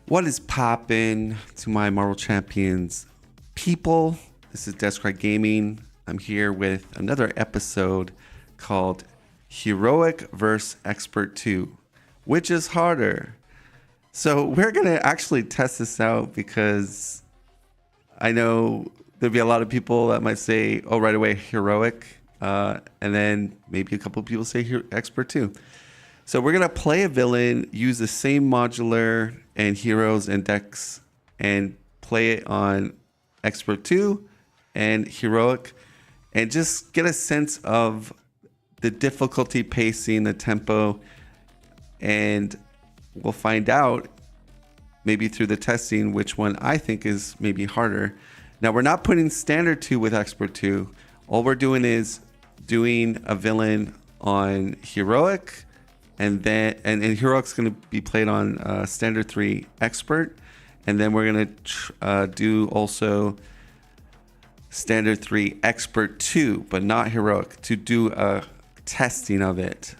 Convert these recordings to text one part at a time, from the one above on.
What is poppin' to my Marvel Champions people? This is Describe Gaming. I'm here with another episode called Heroic vs. Expert 2. Which is harder? So we're going to actually test this out because I know there'll be a lot of people that might say, oh, right away, Heroic. And then maybe a couple of people say Expert 2. So we're going to play a villain, use the same modular and heroes and decks, and play it on Expert 2 and Heroic, and just get a sense of the difficulty pacing, the tempo, and we'll find out maybe through the testing which one I think is maybe harder. Now, we're not putting Standard 2 with Expert 2. All we're doing is doing a villain on Heroic, and then and Heroic's going to be played on Standard 3 Expert, and then we're going to do also Standard 3 Expert 2, but not Heroic, to do a testing of it.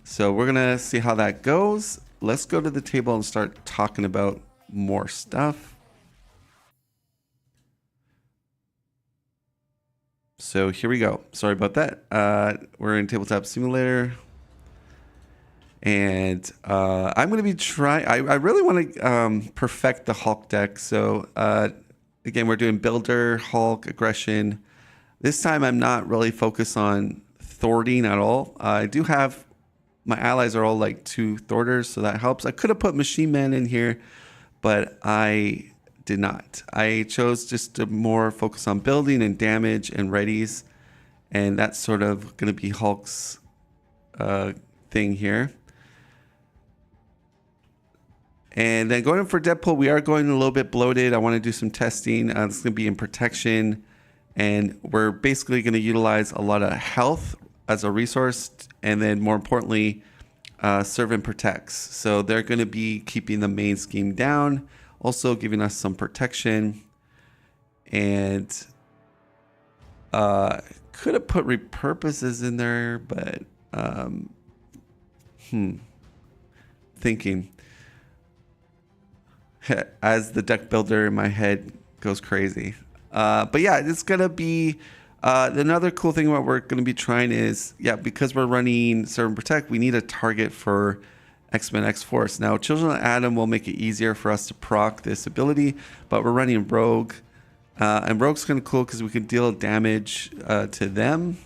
So we're going to see how that goes. Let's go to the table and start talking about more stuff. So here we go. Sorry about that. We're in Tabletop Simulator. And I'm going to be trying... I really want to perfect the Hulk deck. So again, we're doing Builder, Hulk, Aggression. This time I'm not really focused on thwarting at all. I do have... My allies are all like 2 thwarters, so that helps. I could have put Machine Man in here, but I did not. I chose just to more focus on building and damage and readies. And that's sort of going to be Hulk's thing here. And then going for Deadpool, we are going a little bit bloated. I want to do some testing. This is going to be in protection. And we're basically going to utilize a lot of health as a resource. And then more importantly, serve and protects. So they're going to be keeping the main scheme down. Also giving us some protection. And could have put repurposes in there, but thinking. As the deck builder in my head goes crazy. But yeah, it's going to be... another cool thing what we're going to be trying is, because we're running Serve and Protect, we need a target for X-Men X-Force. Now, Children of Adam will make it easier for us to proc this ability, but we're running Rogue. And Rogue's kind of cool because we can deal damage to them,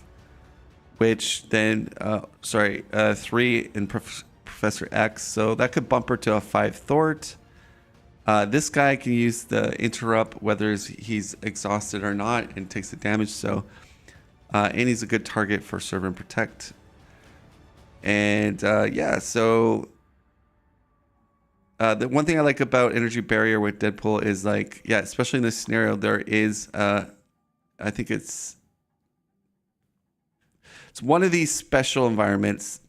which then, 3 in Professor X. So that could bump her to a 5 Thwart. This guy can use the interrupt whether he's exhausted or not and takes the damage. So, and he's a good target for Serve and Protect. And so the one thing I like about Energy Barrier with Deadpool is especially in this scenario, there is I think it's one of these special environments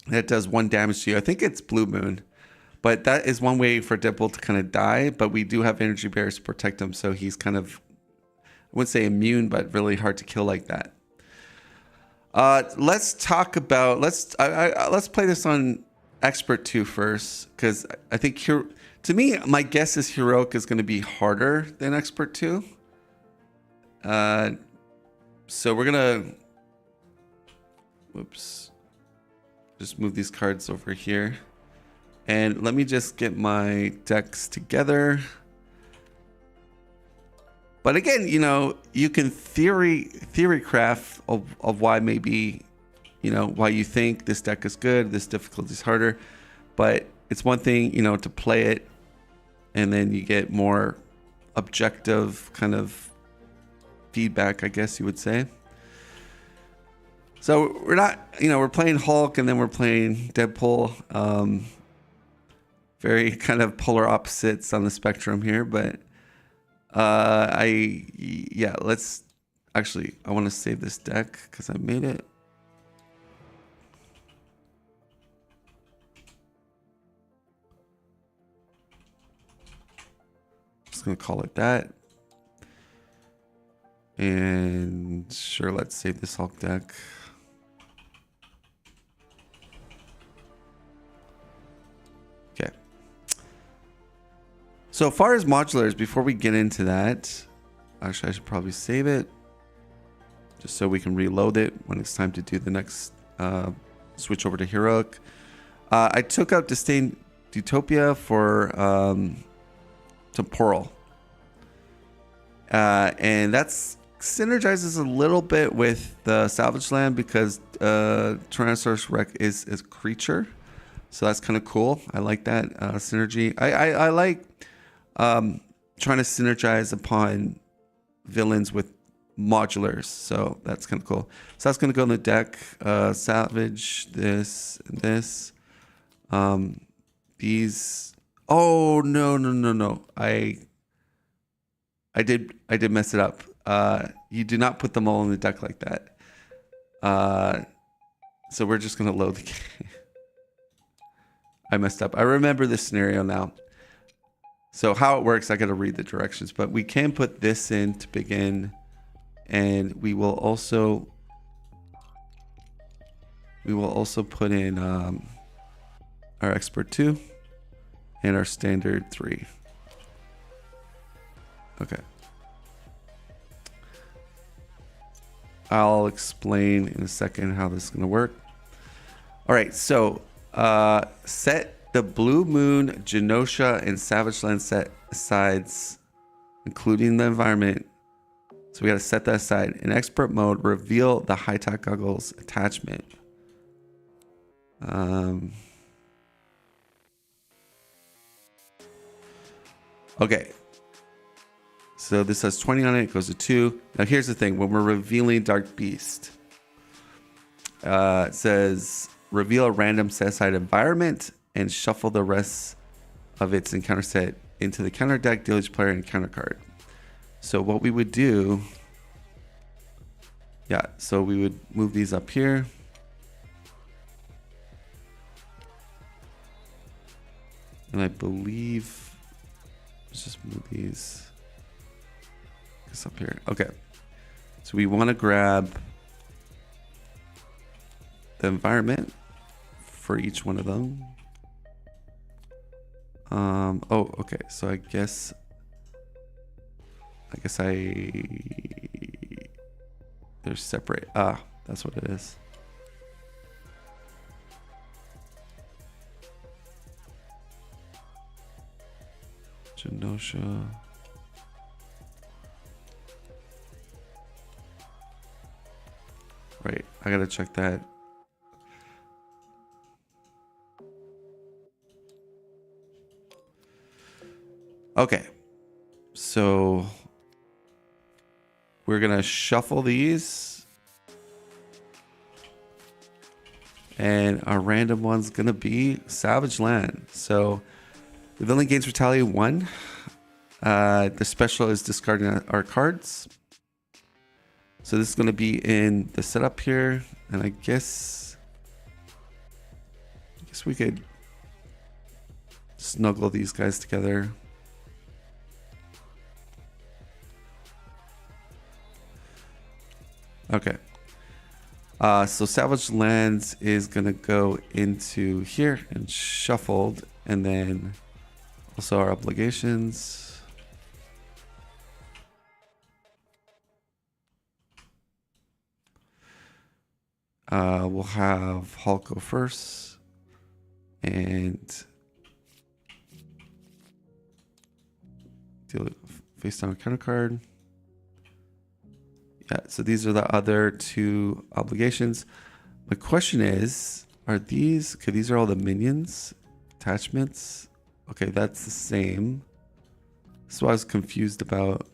that does 1 damage to you. I think it's Blue Moon. But that is one way for Deadpool to kind of die. But we do have energy barriers to protect him. So he's kind of, I wouldn't say immune, but really hard to kill like that. Let's talk about, let's play this on Expert 2 first. Because I think, to me, my guess is Heroic is going to be harder than Expert 2. So we're going to, just move these cards over here. And let me just get my decks together. But again, you can theory craft of why maybe, why you think this deck is good, this difficulty is harder. But it's one thing, to play it and then you get more objective kind of feedback, I guess you would say. So we're not, we're playing Hulk and then we're playing Deadpool. Very kind of polar opposites on the spectrum here, but let's actually, I want to save this deck because I made it. Just gonna call it that. And sure, let's save this Hulk deck. So far as modulars, before we get into that, actually I should probably save it just so we can reload it when it's time to do the next switch over to Heroic. I took out Disdain Utopia for Temporal. And that's synergizes a little bit with the Salvage Land because Tyrannosaurus Rex is a creature. So that's kind of cool. I like that synergy. I like trying to synergize upon villains with modulars. So that's kind of cool. So that's going to go in the deck. Salvage this and this. These. Oh, no. I did mess it up. You do not put them all in the deck like that. So we're just going to load the game. I messed up. I remember this scenario now. So how it works, I got to read the directions, but we can put this in to begin, and we will also put in our expert 2 and our standard 3. Okay. I'll explain in a second how this is going to work. All right, so set the Blue Moon, Genosha, and Savage Land set asides, including the environment. So we got to set that aside. In expert mode, reveal the high-tech goggles attachment. Okay. So this has 20 on it. It goes to 2. Now here's the thing. When we're revealing Dark Beast, it says reveal a random set aside environment and shuffle the rest of its encounter set into the counter deck, deal each player an encounter card. So what we would do, so we would move these up here. And I believe, let's just move these up here. Okay. So we want to grab the environment for each one of them. Okay. So I guess they're separate. That's what it is. Genosha. Right, I gotta check that. Okay, so we're gonna shuffle these, and our random one's gonna be Savage Land. So the villain gains Retaliate 1. The special is discarding our cards. So this is going to be in the setup here, and I guess we could snuggle these guys together. Okay. So Savage Lands is going to go into here and shuffled, and then also our obligations. We'll have Hulk go first, and deal face down a counter card. Yeah, so these are the other 2 obligations. My question is, are these, okay, these are all the minions, attachments. Okay, that's the same. So I was confused about.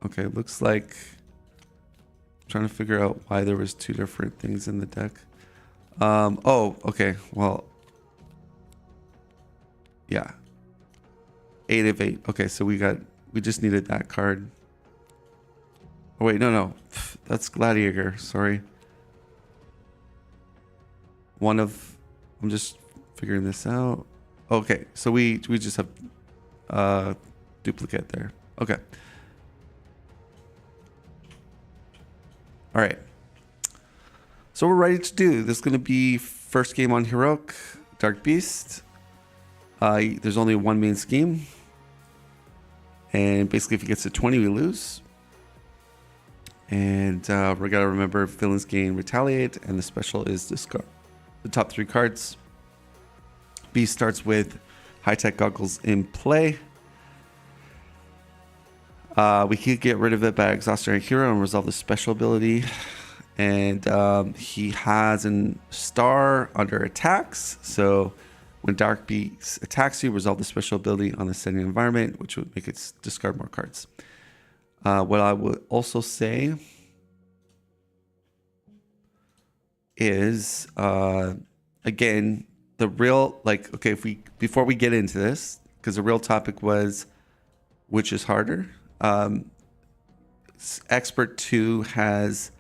Okay, looks like trying to figure out why there was 2 different things in the deck. Okay, well, yeah, 8 of 8. Okay, so we just needed that card. Oh wait, no, that's Gladiator. Sorry. I'm just figuring this out. Okay, so we just have duplicate there. Okay. All right. So we're ready to do. This is going to be first game on Heroic, Dark Beast. There's only one main scheme. And basically, if he gets to 20, we lose. And we got to remember villains gain retaliate, and the special is discard the top 3 cards. Beast starts with high-tech goggles in play. We could get rid of it by exhausting our hero and resolve the special ability. And he has a star under attacks. So when Dark Beast attacks you, resolve the special ability on the setting environment, which would make it discard more cards. What I would also say is, again, the real, like, okay, before we get into this, because the real topic was which is harder. Expert 2 has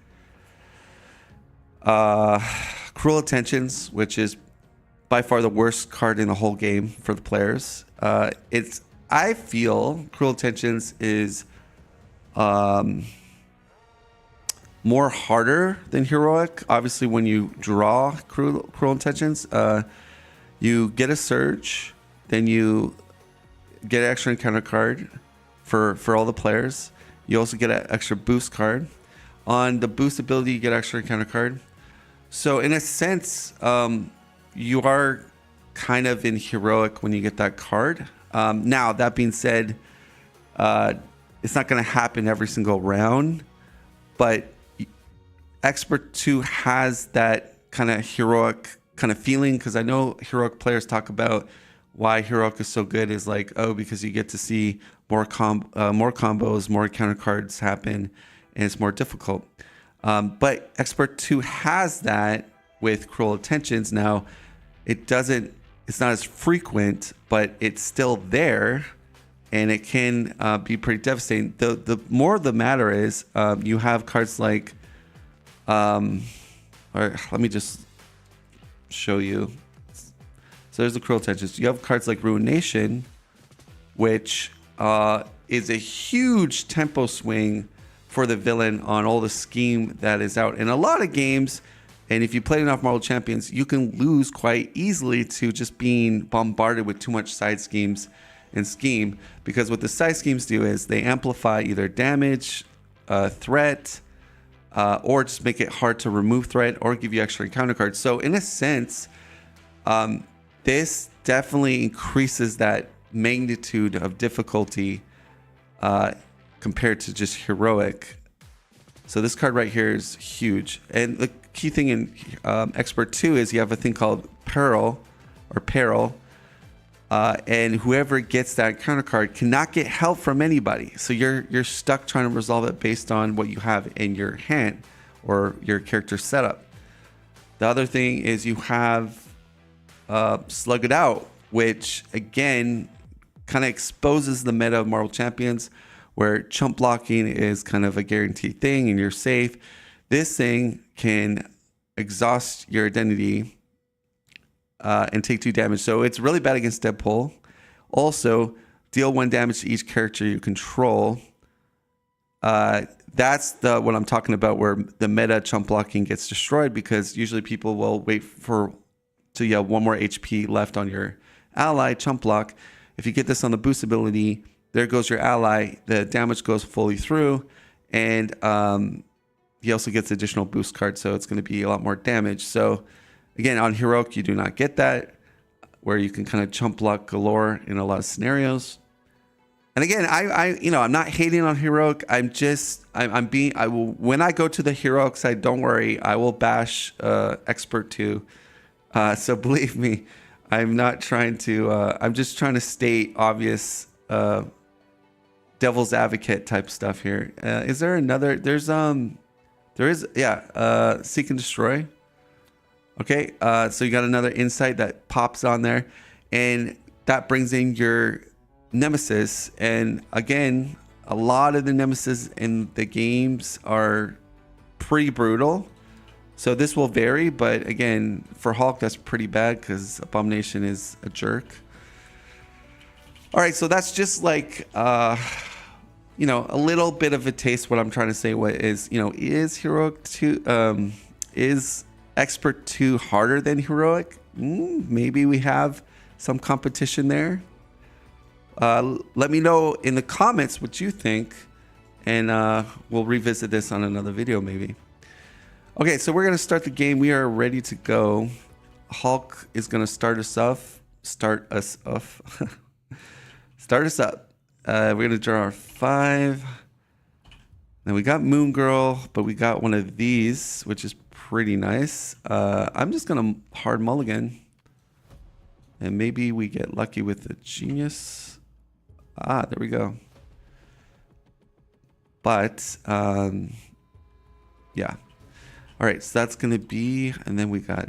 Cruel Intentions, which is by far the worst card in the whole game for the players. I feel Cruel Intentions is more harder than Heroic. Obviously, when you draw Cruel Intentions, you get a Surge, then you get an extra encounter card for all the players. You also get an extra boost card. On the boost ability, you get extra encounter card. So in a sense, you are kind of in Heroic when you get that card. Now, that being said, it's not going to happen every single round, but Expert 2 has that kind of Heroic kind of feeling, because I know Heroic players talk about why Heroic is so good is like, oh, because you get to see more combos, more counter cards happen, and it's more difficult. But Expert 2 has that with Cruel Intentions. Now, it's not as frequent, but it's still there, and it can be pretty devastating. The more the matter is, you have cards like, or let me just show you. So there's the Cruel Intentions. You have cards like Ruination, which is a huge tempo swing for the villain on all the scheme that is out in a lot of games. And if you play enough Marvel Champions, you can lose quite easily to just being bombarded with too much side schemes and scheme. Because what the side schemes do is they amplify either damage, threat, or just make it hard to remove threat or give you extra encounter cards. So in a sense, this definitely increases that magnitude of difficulty compared to just Heroic. So this card right here is huge. And the key thing in Expert 2 is you have a thing called Peril. And whoever gets that counter card cannot get help from anybody. So you're stuck trying to resolve it based on what you have in your hand or your character setup. The other thing is you have Slug It Out, which again kind of exposes the meta of Marvel Champions, where chump blocking is kind of a guaranteed thing and you're safe. This thing can exhaust your identity and take 2 damage. So it's really bad against Deadpool. Also, deal 1 damage to each character you control. That's what I'm talking about, where the meta chump blocking gets destroyed, because usually people will wait till you have 1 more HP left on your ally, chump block. If you get this on the boost ability, there goes your ally. The damage goes fully through, and he also gets additional boost cards, so it's going to be a lot more damage. So again, on Heroic, you do not get that, where you can kind of chump block galore in a lot of scenarios. And again, I'm not hating on Heroic. When I go to the Heroic side, don't worry, I will bash Expert 2. So believe me, I'm not trying to. I'm just trying to state obvious devil's advocate type stuff here. Is there another? There is. Seek and Destroy. Okay, so you got another insight that pops on there, and that brings in your Nemesis. And again, a lot of the Nemesis in the games are pretty brutal. So this will vary, but again, for Hulk, that's pretty bad because Abomination is a jerk. All right, so that's just like, a little bit of a taste. What I'm trying to say is Heroic 2, is Expert 2 harder than Heroic? Maybe we have some competition there. Let me know in the comments what you think, and we'll revisit this on another video maybe. Okay, so we're gonna start the game. We are ready to go. Hulk is gonna start us up. Start us up. We're gonna draw our 5. Then we got Moon Girl, but we got one of these, which is pretty nice. I'm just gonna hard mulligan, and maybe we get lucky with the genius. Ah, there we go. But yeah. All right, so that's gonna be, and then we got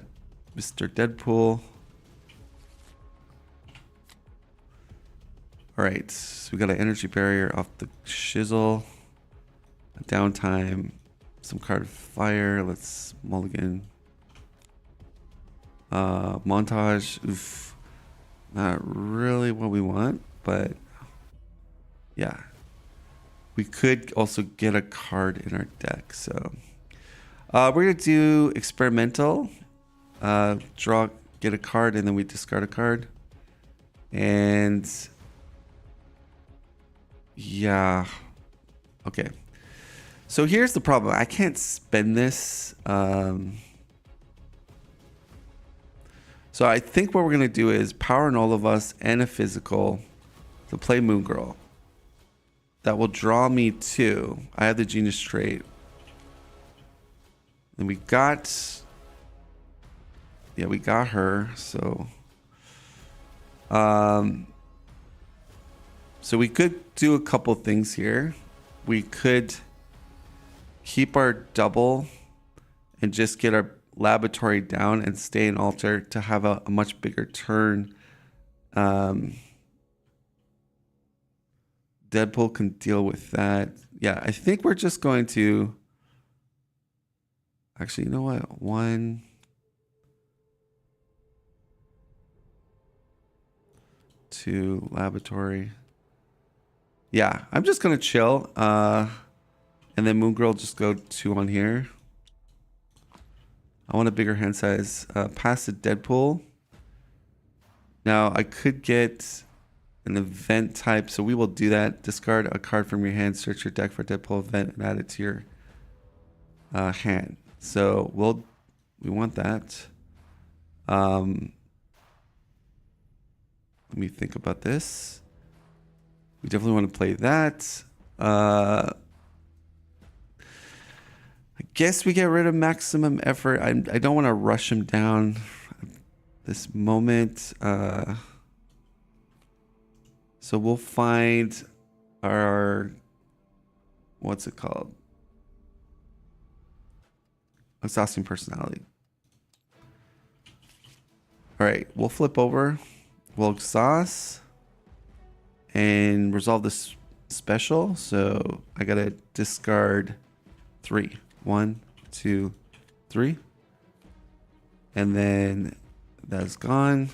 Mr. Deadpool. All right, so we got an energy barrier off the shizzle. A downtime, some card fire. Let's mulligan. Montage. Oof, not really what we want, but yeah, we could also get a card in our deck. So we're gonna do experimental. Draw, get a card, and then we discard a card. And yeah, okay. So here's the problem. I can't spend this. So I think what we're going to do is power in all of us and a physical to play Moon Girl. That will draw me 2. I have the genius trait. And we got... Yeah, we got her. So... So we could do a couple things here. We could... keep our double and just get our laboratory down and stay in altar to have a much bigger turn. Deadpool can deal with that. Yeah, I think we're just going to... Actually, you know what? 1, 2, laboratory. Yeah, I'm just going to chill. And then Moon Girl just go 2 on here. I want a bigger hand size. Pass the Deadpool. Now I could get an event type, so we will do that. Discard a card from your hand, search your deck for Deadpool event, and add it to your hand. So we want that. Let me think about this. We definitely want to play that. I guess we get rid of maximum effort. I don't want to rush him down at this moment. So we'll find our, what's it called? Exhausting personality. All right, we'll flip over. We'll exhaust and resolve this special. So I got to discard 3. 1, 2, 3. And then that's gone.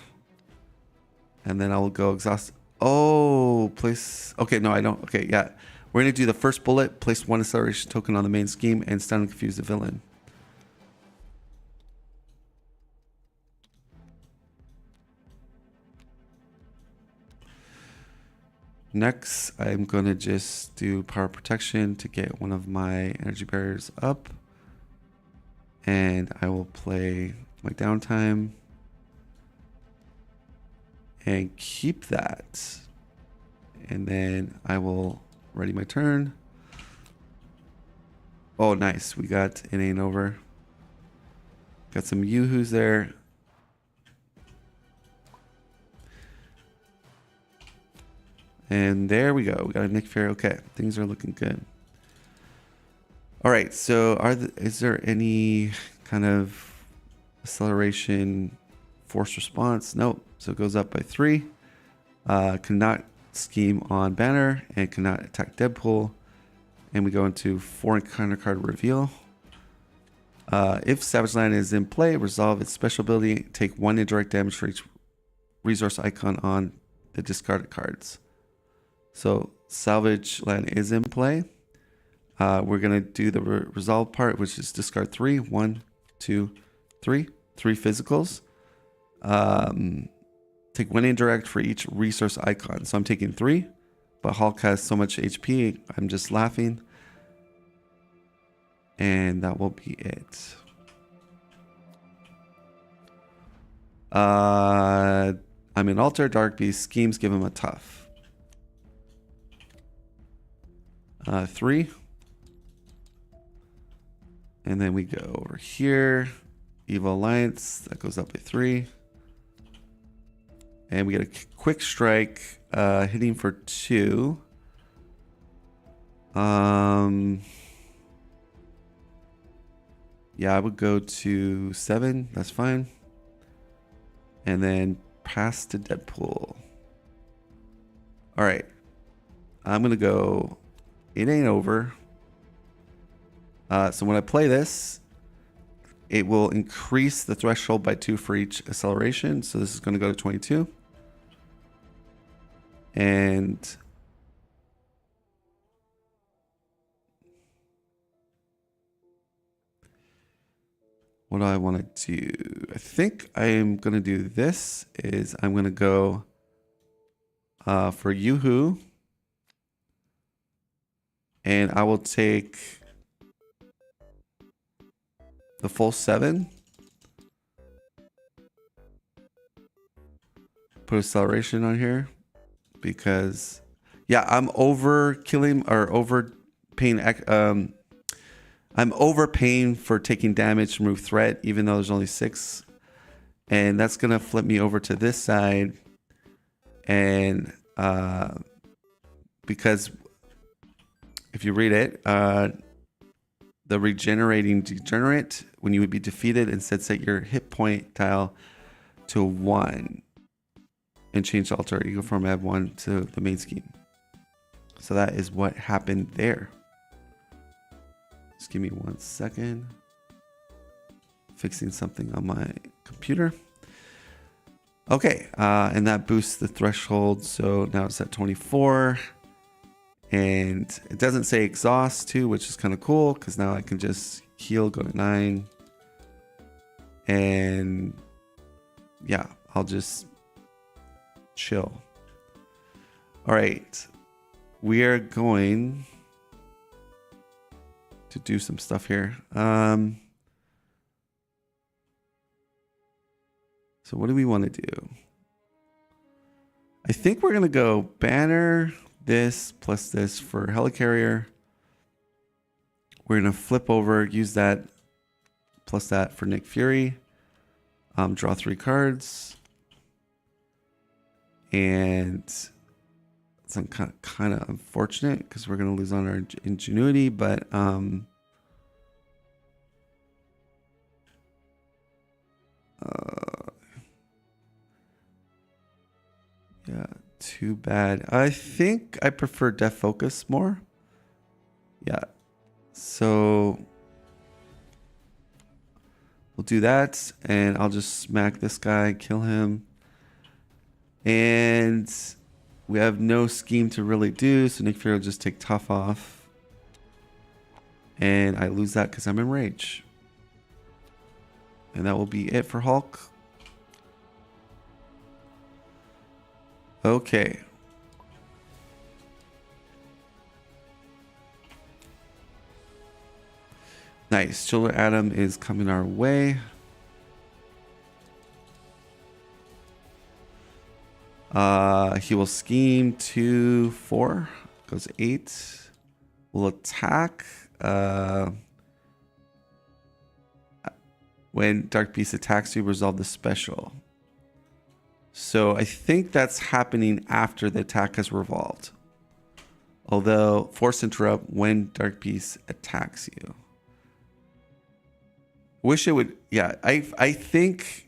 And then I will go exhaust. Oh, place. Okay, no, I don't. Okay, yeah. We're going to do the first bullet. Place 1 acceleration token on the main scheme and stun and confuse the villain. Next, I'm going to just do power protection to get one of my energy barriers up. And I will play my downtime. And keep that. And then I will ready my turn. Oh, nice. We got an ain't over. Got some Yoo-hoos there. And there we go. We got a Nick Fury. Okay, things are looking good. All right, so is there any kind of acceleration force response? Nope. So it goes up by 3. Cannot scheme on Banner and cannot attack Deadpool. And we go into 4 encounter card reveal. If Savage Land is in play, resolve its special ability. Take 1 indirect damage for each resource icon on the discarded cards. So Salvage Land is in play. We're going to do the resolve part, which is discard 3. 1, 2, 3. 3 physicals. Take 1 indirect for each resource icon. So I'm taking 3, but Hulk has so much HP. I'm just laughing. And that will be it. I'm an alter. Dark Beast schemes. Give him a tough. 3. And then we go over here. Evil Alliance. That goes up by 3. And we get a quick strike. Hitting for 2. Yeah, I would go to 7. That's fine. And then pass to Deadpool. All right. I'm going to go. It ain't over. So when I play this, it will increase the threshold by 2 for each acceleration. So this is going to go to 22. And what do I want to do? I think I'm going to do this is I'm going to go for Yoo-Hoo. And I will take the full 7. Put acceleration on here. Because, yeah, I'm overkilling or overpaying. I'm overpaying for taking damage to remove threat, even though there's only 6. And that's going to flip me over to this side. And because if you read it, the regenerating degenerate, when you would be defeated, instead set your hit point tile to 1 and change the alter ego form, add 1 to the main scheme. So that is what happened there. Just give me 1 second. Fixing something on my computer. Okay, and that boosts the threshold. So now it's at 24. And it doesn't say exhaust too, which is kind of cool because now I can just heal, go to 9. And yeah, I'll just chill. All right, we are going to do some stuff here. So what do we want to do? I think we're going to go banner, this plus this for helicarrier. We're going to flip over, use that plus that for Nick Fury. Draw 3 cards. And it's kind of unfortunate because we're going to lose on our ingenuity, but yeah, too bad. I think I prefer Death Focus more. Yeah, so we'll do that, and I'll just smack this guy, kill him. And we have no scheme to really do, so Nick Fury will just take tough off. And I lose that because I'm in rage. And that will be it for Hulk. Okay. Nice. Chiller Adam is coming our way. He will scheme 2, 4, goes 8. Will attack. When Dark Beast attacks you, resolve the special. So I think that's happening after the attack has revolved. Although, force interrupt when Dark Beast attacks you. Wish it would, yeah, I think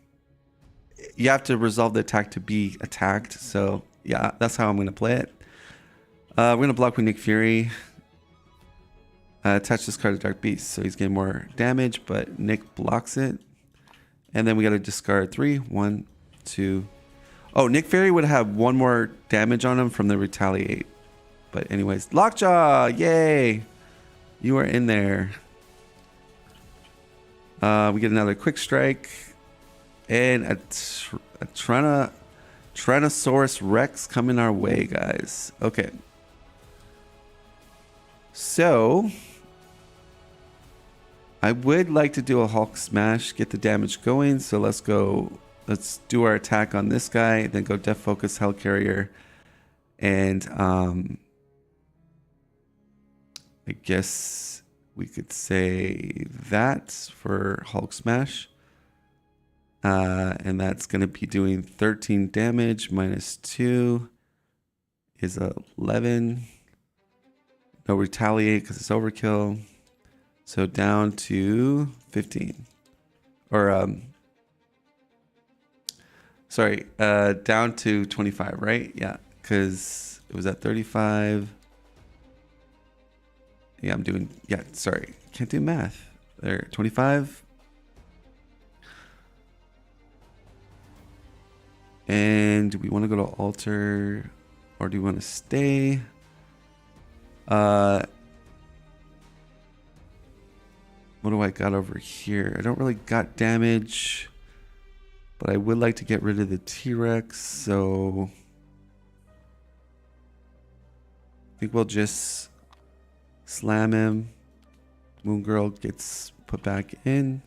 you have to resolve the attack to be attacked. So yeah, that's how I'm going to play it. We're going to block with Nick Fury. Attach this card to Dark Beast. So he's getting more damage, but Nick blocks it. And then we got to discard 3. 1, 2. Oh, Nick Fury would have 1 more damage on him from the retaliate. But anyways, Lockjaw, yay. You are in there. We get another quick strike. And Atrana Tyrannosaurus Rex coming our way, guys. Okay. So, I would like to do a Hulk smash, get the damage going. So let's go. Let's do our attack on this guy, then go Def Focus Hellcarrier. And I guess we could say that for Hulk smash. And that's going to be doing 13 damage minus 2 is 11. No retaliate because it's overkill. So down to 15. Or, sorry, down to 25, right? Yeah, because it was at 35. Yeah, I'm doing, yeah, sorry. Can't do math. There, 25. And do we want to go to altar or do we want to stay? What do I got over here? I don't really got damage, but I would like to get rid of the T-Rex, so I think we'll just slam him. Moon Girl gets put back in.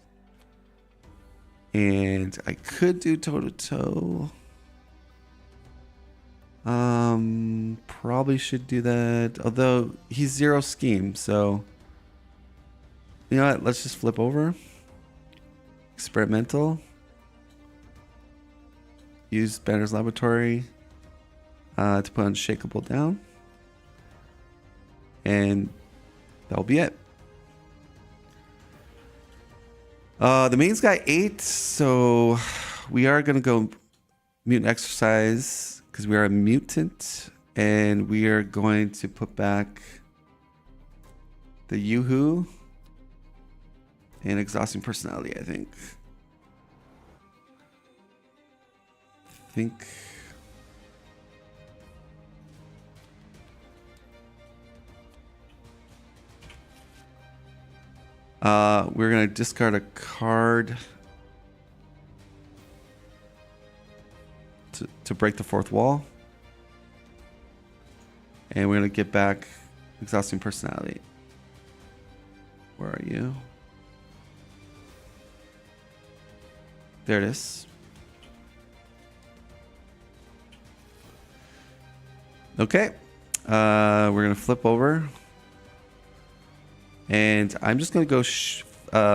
And I could do toe-to-toe. Probably should do that. Although he's 0 scheme, so you know what? Let's just flip over. Experimental. Use Banner's Laboratory to put Unshakable down. And that'll be it. The main's got 8, so we are going to go mutant exercise because we are a mutant, and we are going to put back the Yoo-Hoo and exhausting personality, I think. We're going to discard a card to break the fourth wall. And we're going to get back exhausting personality. Where are you? There it is. Okay. We're going to flip over. And I'm just going to go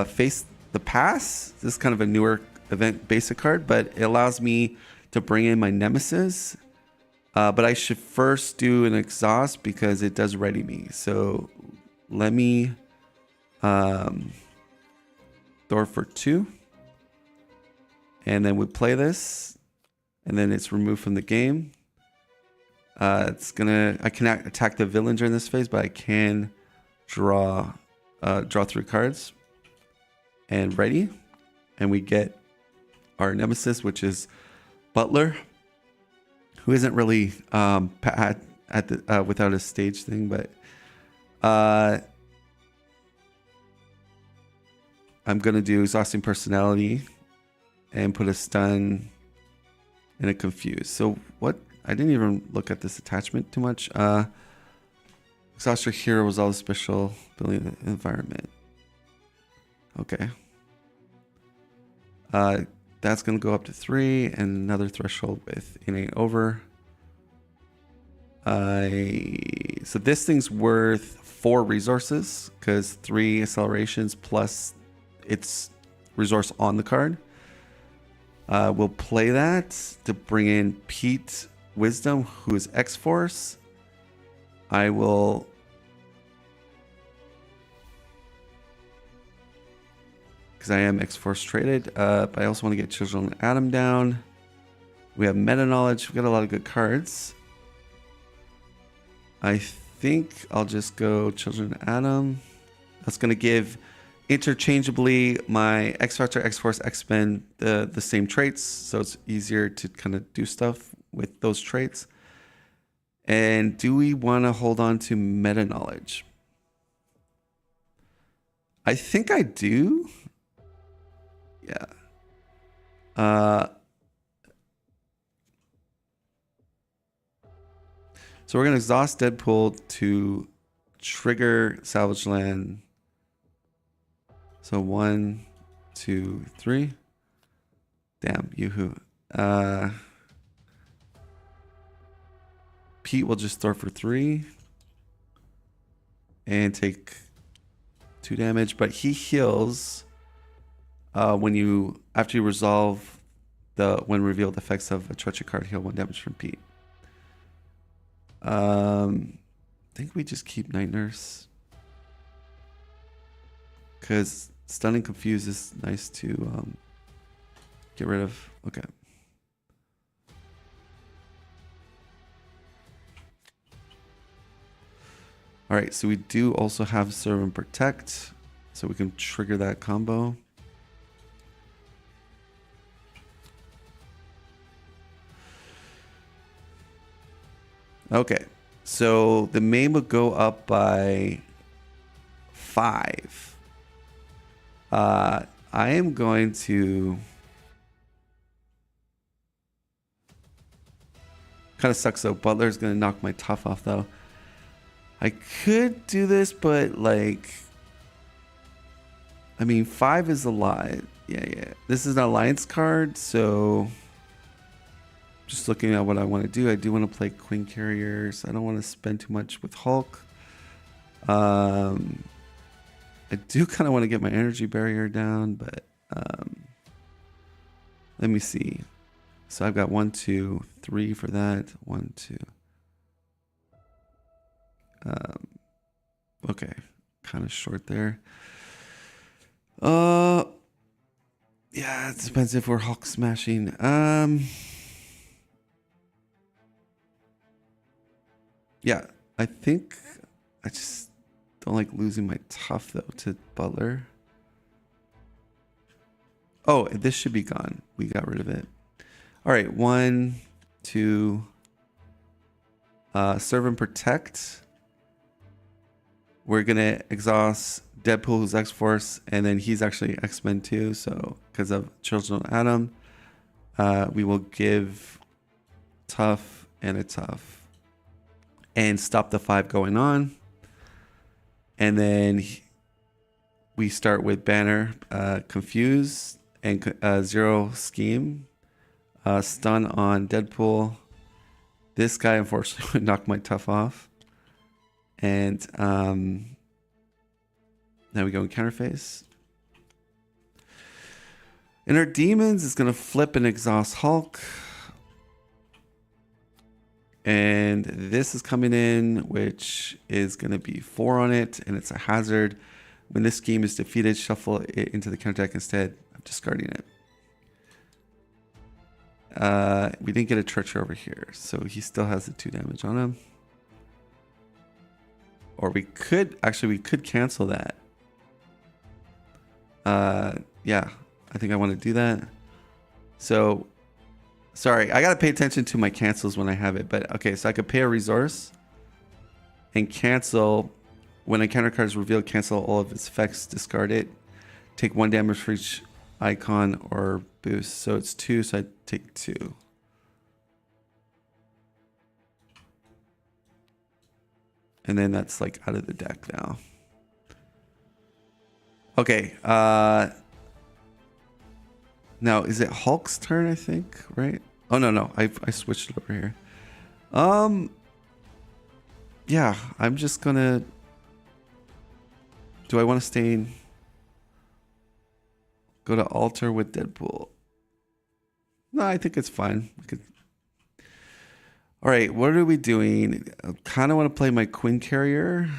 face the pass. This is kind of a newer event basic card, but it allows me to bring in my nemesis. But I should first do an exhaust because it does ready me. So let me throw for 2. And then we play this. And then it's removed from the game. I cannot attack the villain during this phase, but I can draw 3 cards. And ready. And we get our nemesis, which is Butler, who isn't really without a stage thing, but I'm gonna do exhausting personality and put a stun and a confuse. So what? I didn't even look at this attachment too much. Exhaust your hero was all the special ability in the environment. Okay. That's going to go up to 3 and another threshold with innate over. So this thing's worth 4 resources because 3 accelerations plus its resource on the card. We'll play that to bring in Pete Wisdom, who is X-Force. I will... because I am X-Force traded, but I also want to get Children of Atom down. We have Meta Knowledge. We've got a lot of good cards. I think I'll just go Children of Atom. That's going to give interchangeably my X-Factor, X-Force, X-Men the same traits, so it's easier to kind of do stuff with those traits. And do we want to hold on to Meta Knowledge? I think I do. Yeah. So we're going to exhaust Deadpool to trigger Salvage Land. So 1, 2, 3. Damn, yoo-hoo. Pete will just throw for 3. And take 2 damage. But he heals after you resolve when revealed effects of a treachery card, heal 1 damage from Pete. I think we just keep Night Nurse. Because Stunning Confuse is nice to get rid of. Okay. All right, so we do also have Serve and Protect, so we can trigger that combo. Okay, so the main would go up by 5. I am going to... Kind of sucks though. Butler's going to knock my tough off though. I could do this, but like... I mean, 5 is a lot. Yeah. This is an alliance card, so... Just looking at what I want to do. I do want to play Queen Carriers. I don't want to spend too much with Hulk. I do kind of want to get my energy barrier down, but let me see. So I've got 1, 2, 3 for that. 1, 2. Okay, kind of short there. Yeah, it depends if we're Hulk smashing. Yeah, I think I just don't like losing my tough though to Butler. Oh, this should be gone. We got rid of it. All right, 1, 2. Serve and Protect. We're gonna exhaust Deadpool, who's X-Force, and then he's actually X-Men too. So because of Children of Atom, we will give tough and a tough. And stop the 5 going on. And then we start with Banner, Confuse, and 0 Scheme. Stun on Deadpool. This guy, unfortunately, would knock my tough off. And now we go in counterphase. And our demons is going to flip and exhaust Hulk. And this is coming in, which is going to be 4 on it, and it's a hazard. When this scheme is defeated, shuffle it into the counter deck instead of discarding it. We didn't get a treacher over here, so he still has the 2 damage on him. Or we could cancel that. Yeah, I think I want to do that. So, sorry, I got to pay attention to my cancels when I have it. But okay, so I could pay a resource and cancel. When a counter card is revealed, cancel all of its effects, discard it. Take 1 damage for each icon or boost. So it's 2, so I take 2. And then that's like out of the deck now. Okay. Now, is it Hulk's turn, I think, right? Oh, no. I switched it over here. Yeah, I'm just gonna... Do I want to stay in... Go to altar with Deadpool? No, I think it's fine. We could... All right, what are we doing? I kind of want to play my Queen Carrier.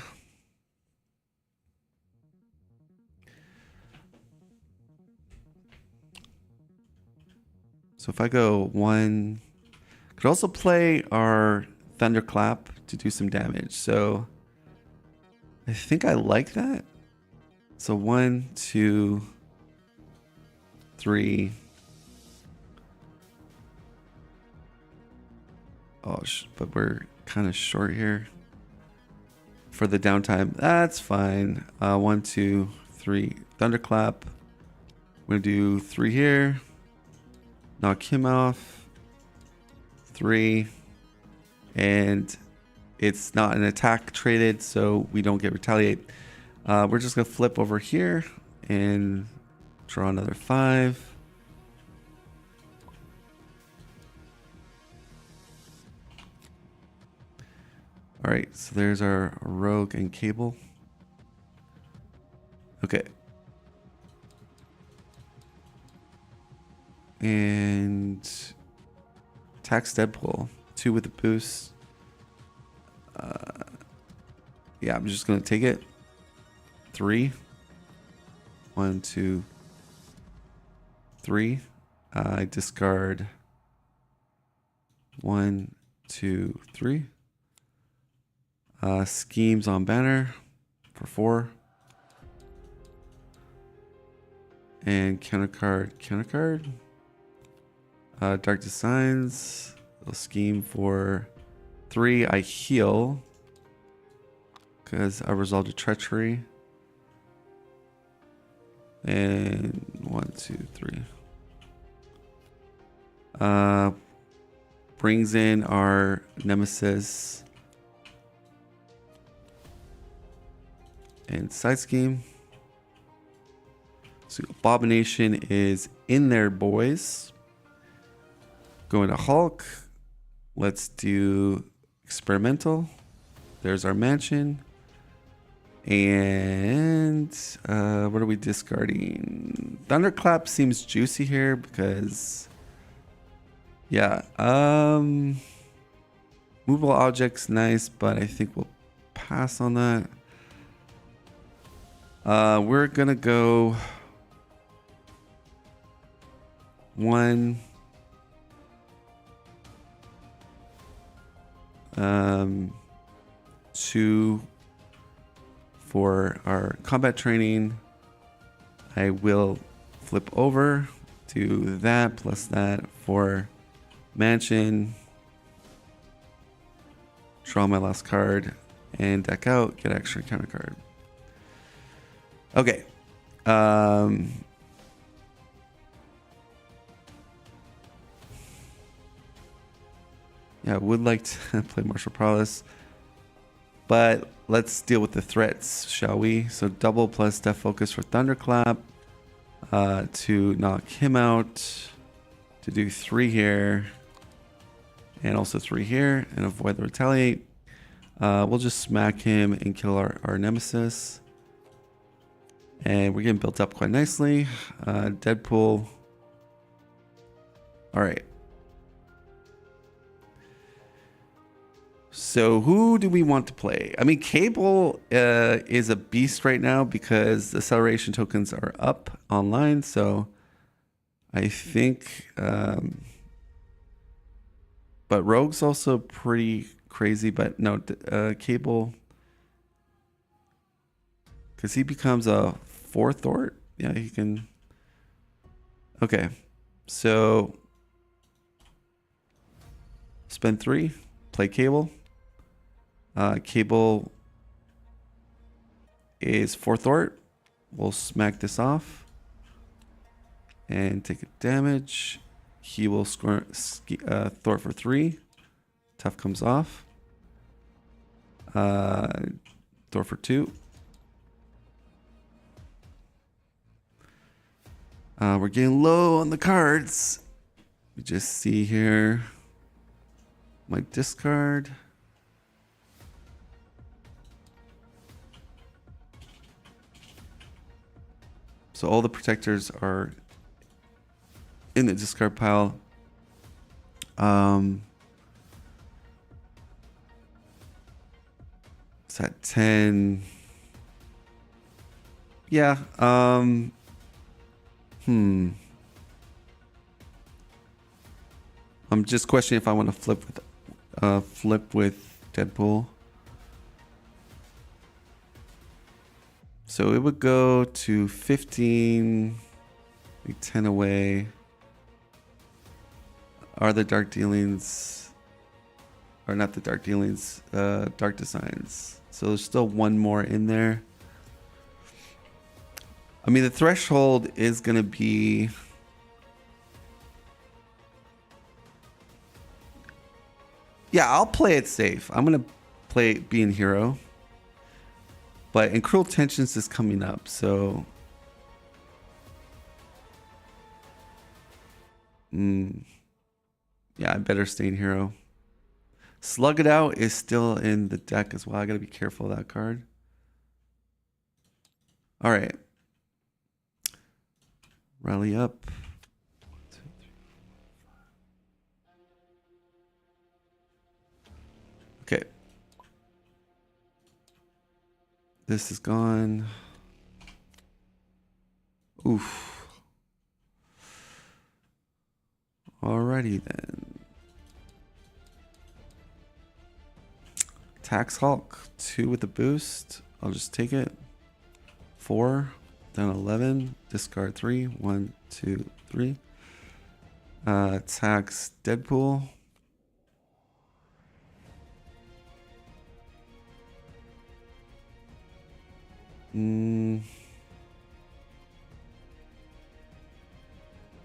So if I go 1... Could also play our Thunderclap to do some damage. So I think I like that. So 1, 2, 3. Oh, but we're kind of short here for the downtime. That's fine. 1, 2, 3. Thunderclap. We're gonna do 3 here. Knock him off. 3. And it's not an attack traded, so we don't get retaliate. We're just gonna flip over here and draw another 5. All right, so there's our rogue and cable. Okay. And tax Deadpool, 2 with the boost. Yeah, I'm just gonna take it. 3. 1, 2, 3. I discard 1, 2, 3. Schemes on banner for 4. And counter card. Dark Designs, a scheme for 3. I heal because I resolved a treachery. And 1, 2, 3. Brings in our nemesis and side scheme. So Abomination is in there, boys. Going to Hulk. Let's do experimental. There's our mansion. And what are we discarding? Thunderclap seems juicy here because, yeah, movable objects nice, but I think we'll pass on that. We're gonna go 1. 2 for our combat training. I will flip over to that plus that for mansion. Draw my last card and deck out, get extra counter card. Okay. Yeah, I would like to play Martial Prowess, but let's deal with the threats, shall we? So double plus Death Focus for Thunderclap to knock him out, to do 3 here, and also 3 here, and avoid the retaliate. We'll just smack him and kill our nemesis. And we're getting built up quite nicely. Deadpool. All right. So who do we want to play? I mean, Cable is a beast right now because acceleration tokens are up online. So I think, but Rogue's also pretty crazy. But no, Cable, because he becomes a 4th Thort. Yeah, he can. Okay, so spend 3, play Cable. Cable is 4th Thort. We'll smack this off and take a damage. He will score Thort for 3. Tough comes off. Thort for 2. We're getting low on the cards. We just see here my discard. So all the protectors are in the discard pile. It's at 10. Yeah. I'm just questioning if I want to flip with Deadpool. So it would go to 15, 10 away. Are the dark dealings, or not the dark dealings, dark designs. So there's still 1 more in there. I mean, the threshold is going to be, yeah, I'll play it safe. I'm going to play being hero. But in Cruel Tensions is coming up, so yeah, I better stay in hero. Slug It Out is still in the deck as well. I gotta be careful of that card. All right. Rally up. 1, 2, 3, 4, 5. Okay. This is gone. Oof. Alrighty then. Tax Hulk, 2 with the boost. I'll just take it. 4, down 11. Discard 3. 1, 2, 3. Tax Deadpool.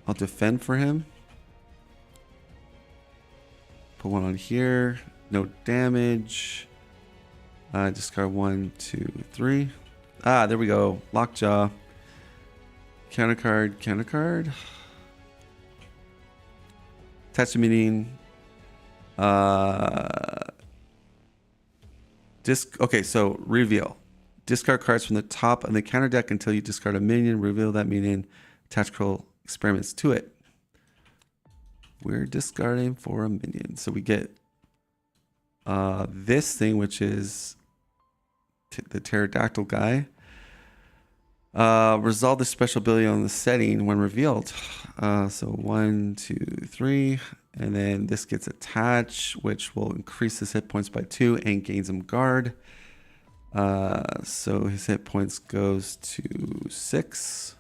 I'll defend for him. Put 1 on here. No damage. Discard 1, 2, 3. Ah, there we go. Lockjaw. Counter card, counter card. Attach a minion. Okay, so reveal. Discard cards from the top of the counter deck until you discard a minion. Reveal that minion. Attach Cruel Experiments to it. We're discarding for a minion. So we get this thing, which is the pterodactyl guy. Resolve the special ability on the setting when revealed. So 1, 2, 3. And then this gets attached, which will increase his hit points by 2 and gains him guard. So his hit points goes to 6.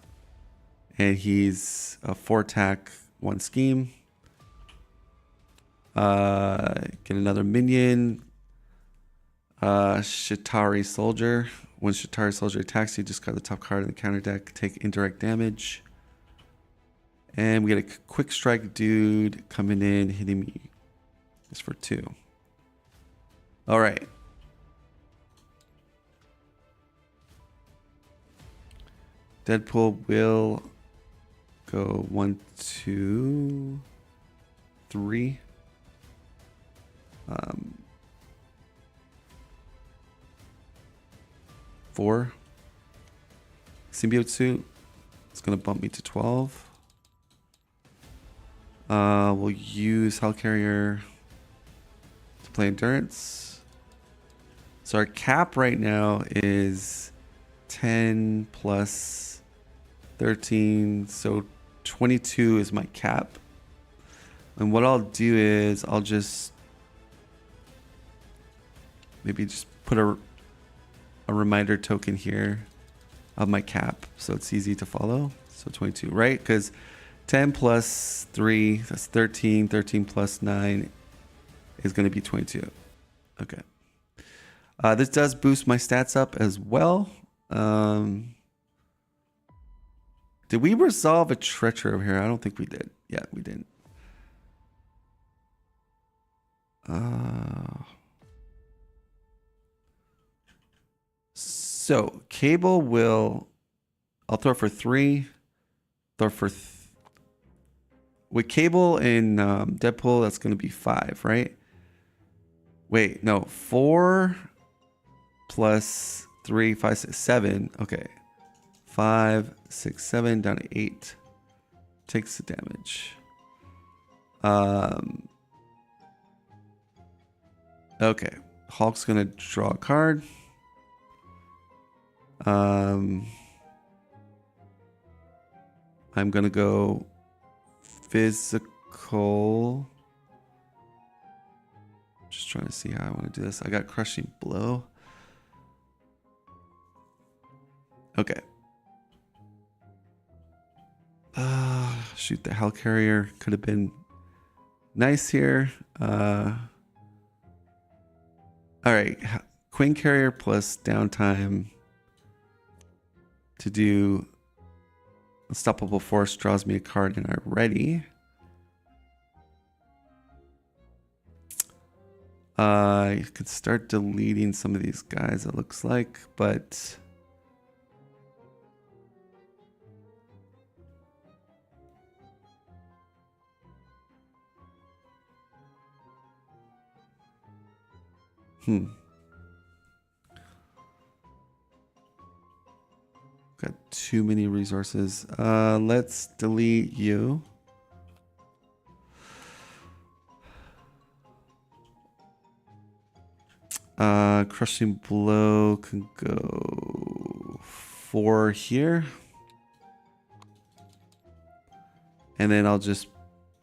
And he's a 4 attack, 1 scheme. Get another minion. Shatari Soldier. When Shatari Soldier attacks you, discard the top card in the counter deck. Take indirect damage. And we get a quick strike dude coming in, hitting me. It's for 2. All right. Deadpool will go 1, 2, 3. 4. Symbiote suit. It's gonna bump me to 12. We'll use Hellcarrier to play Endurance. So our cap right now is 10 plus 13. So 22 is my cap. And what I'll do is I'll just maybe just put a reminder token here of my cap so it's easy to follow. So 22, right? Because 10 plus 3, that's 13. 13 plus 9 is going to be 22. Okay. This does boost my stats up as well. Did we resolve a treachery over here? I don't think we did. Yeah, we didn't. So Cable will, I'll throw for 3. Throw for with Cable and Deadpool, that's going to be 5, right? Wait, no, 4 plus 3, 5, 6, 7. Okay, 5, 6, 7 down to 8. Takes the damage. Okay, Hulk's gonna draw a card. I'm gonna go physical. Just trying to see how I want to do this. I got Crushing Blow. Okay. Shoot, the Hellcarrier could have been nice here. All right, Queen Carrier plus downtime to do Unstoppable Force draws me a card and I'm ready. I could start deleting some of these guys, it looks like, but got too many resources. Let's delete you. Crushing blow can go 4 here. And then I'll just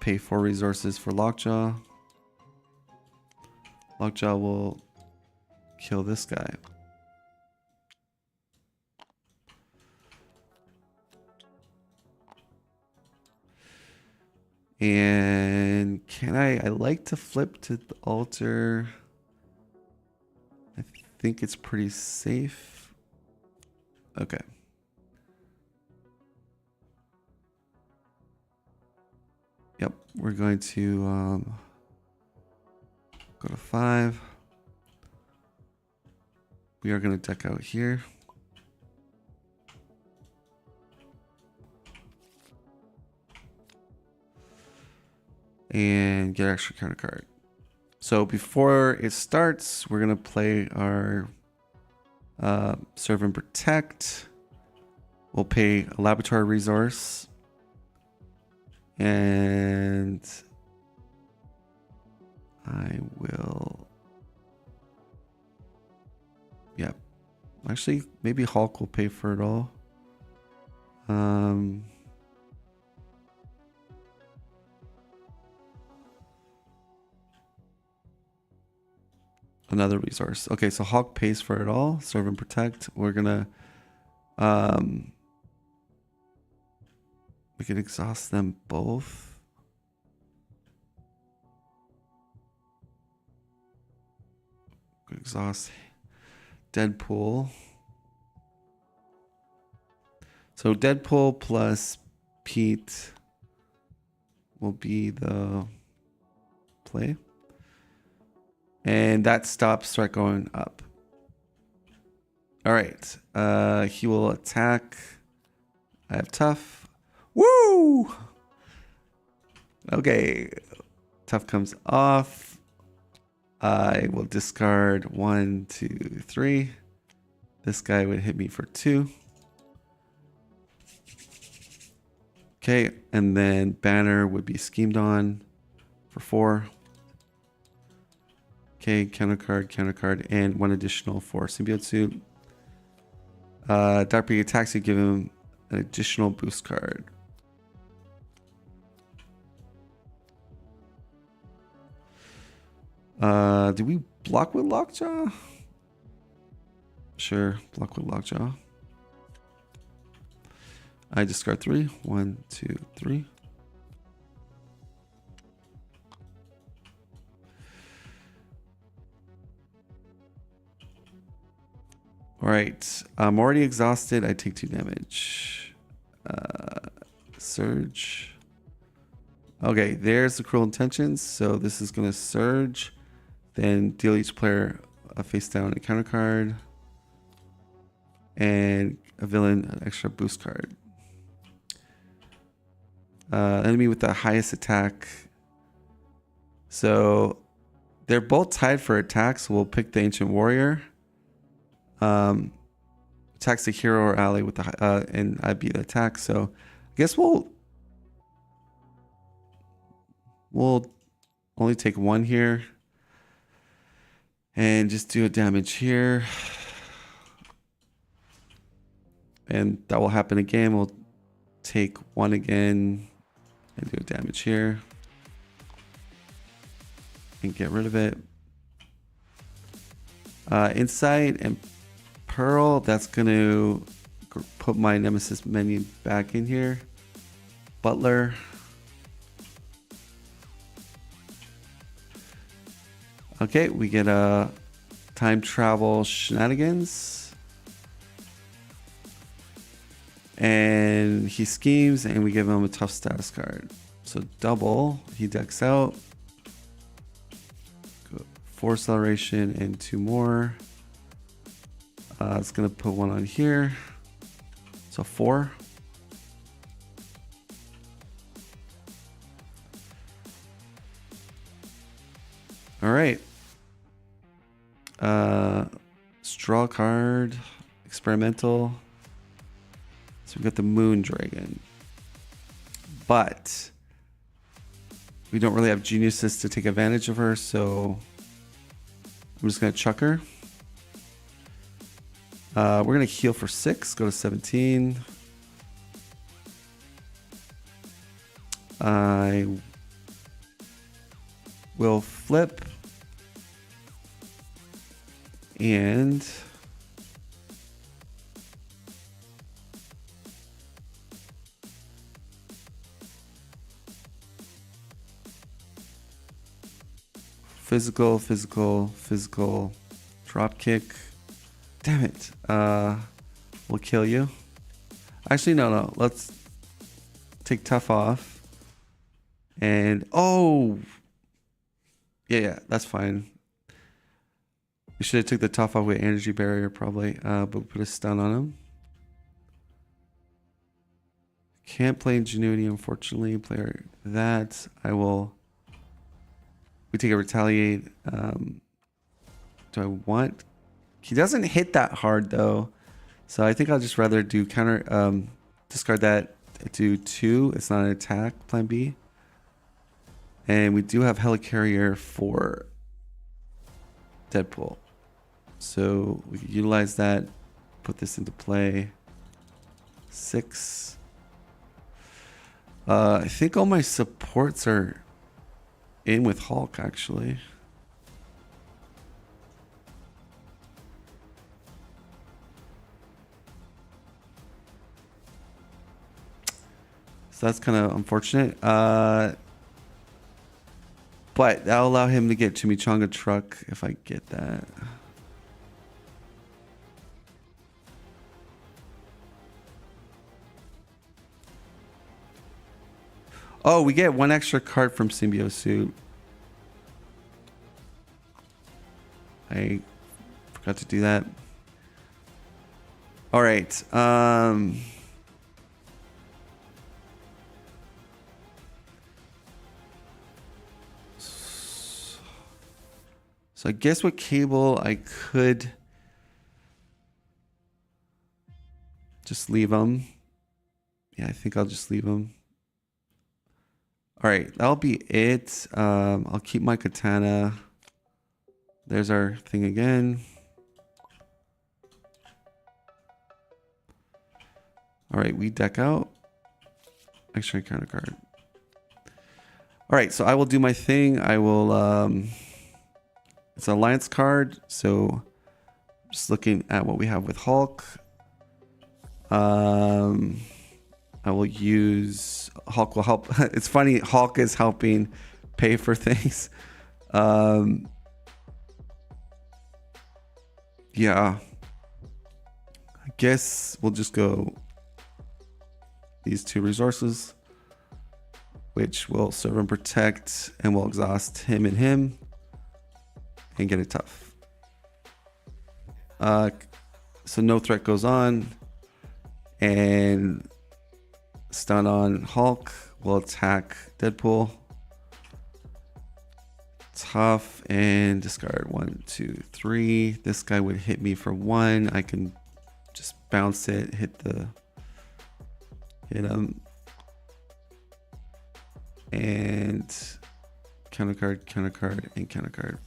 pay 4 resources for Lockjaw. Lockjaw will kill this guy. And can I like to flip to the altar. I think it's pretty safe. Okay. Yep, we're going to go to 5. We are going to deck out here. And get extra counter card. So before it starts, we're going to play our Serve and Protect. We'll pay a laboratory resource. And I will... Yeah. Actually, maybe Hulk will pay for it all. Another resource. Okay, so Hulk pays for it all. Serve and Protect. We're gonna we can exhaust them both. Exhaust Deadpool. So Deadpool plus Pete will be the play. And that stops start going up. All right. He will attack. I have tough. Woo! Okay. Tough comes off. I will discard 1, 2, 3. This guy would hit me for 2. Okay, and then Banner would be schemed on for 4. Okay, counter card, and 1 additional for Symbiote Suit. Dark Beak attacks you, give him an additional boost card. Do we block with Lockjaw? Sure, block with Lockjaw. I discard 3. 1, 2, 3. All right, I'm already exhausted. I take 2 damage. Surge. Okay, there's the Cruel Intentions. So this is going to surge. Then deal each player a face down a counter card. And a villain an extra boost card. Enemy with the highest attack. So they're both tied for attack. So we'll pick the Ancient Warrior. Attacks the hero or ally with the and I beat the attack. So I guess we'll only take 1 here and just do a damage here, and that will happen again. We'll take 1 again and do a damage here and get rid of it. Insight and Pearl, that's going to put my Nemesis menu back in here. Butler. Okay, we get a time travel shenanigans. And he schemes and we give him a tough status card. So double, he decks out. 4 acceleration and 2 more. It's going to put 1 on here. So 4. All right. Straw card, experimental. So we got the Moon Dragon. But we don't really have geniuses to take advantage of her, so I'm just going to chuck her. We're going to heal for 6, go to 17. I will flip. And physical, drop kick. Damn it. We'll kill you. Actually, no. Let's take tough off. And oh, yeah, that's fine. We should have took the tough off with energy barrier probably, but we put a stun on him. Can't play ingenuity, unfortunately. Player that I will. We take a retaliate. Do I want? He doesn't hit that hard though, so I think I'll just rather do counter. Discard that. Do 2. It's not an attack. Plan B. And we do have Helicarrier for Deadpool. So we can utilize that, put this into play. 6. I think all my supports are in with Hulk, actually. So that's kind of unfortunate. But that'll allow him to get Chimichanga Truck if I get that. Oh, we get 1 extra card from Symbiosuit. I forgot to do that. All right. So I guess with Cable, I could just leave him. Yeah, I think I'll just leave him. All right, that'll be it. I'll keep my Katana. There's our thing again. All right, we deck out. Extra counter card. All right, so I will do my thing. I will... it's an alliance card, so just looking at what we have with Hulk. I will use Hulk will help. It's funny, Hulk is helping pay for things. Yeah, I guess we'll just go these 2 resources, which will serve and protect, and will exhaust him and get it tough. So no threat goes on, and stun on Hulk will attack Deadpool. Tough and discard 1, 2, 3. This guy would hit me for 1. I can just bounce it, hit him, and counter card, and counter card.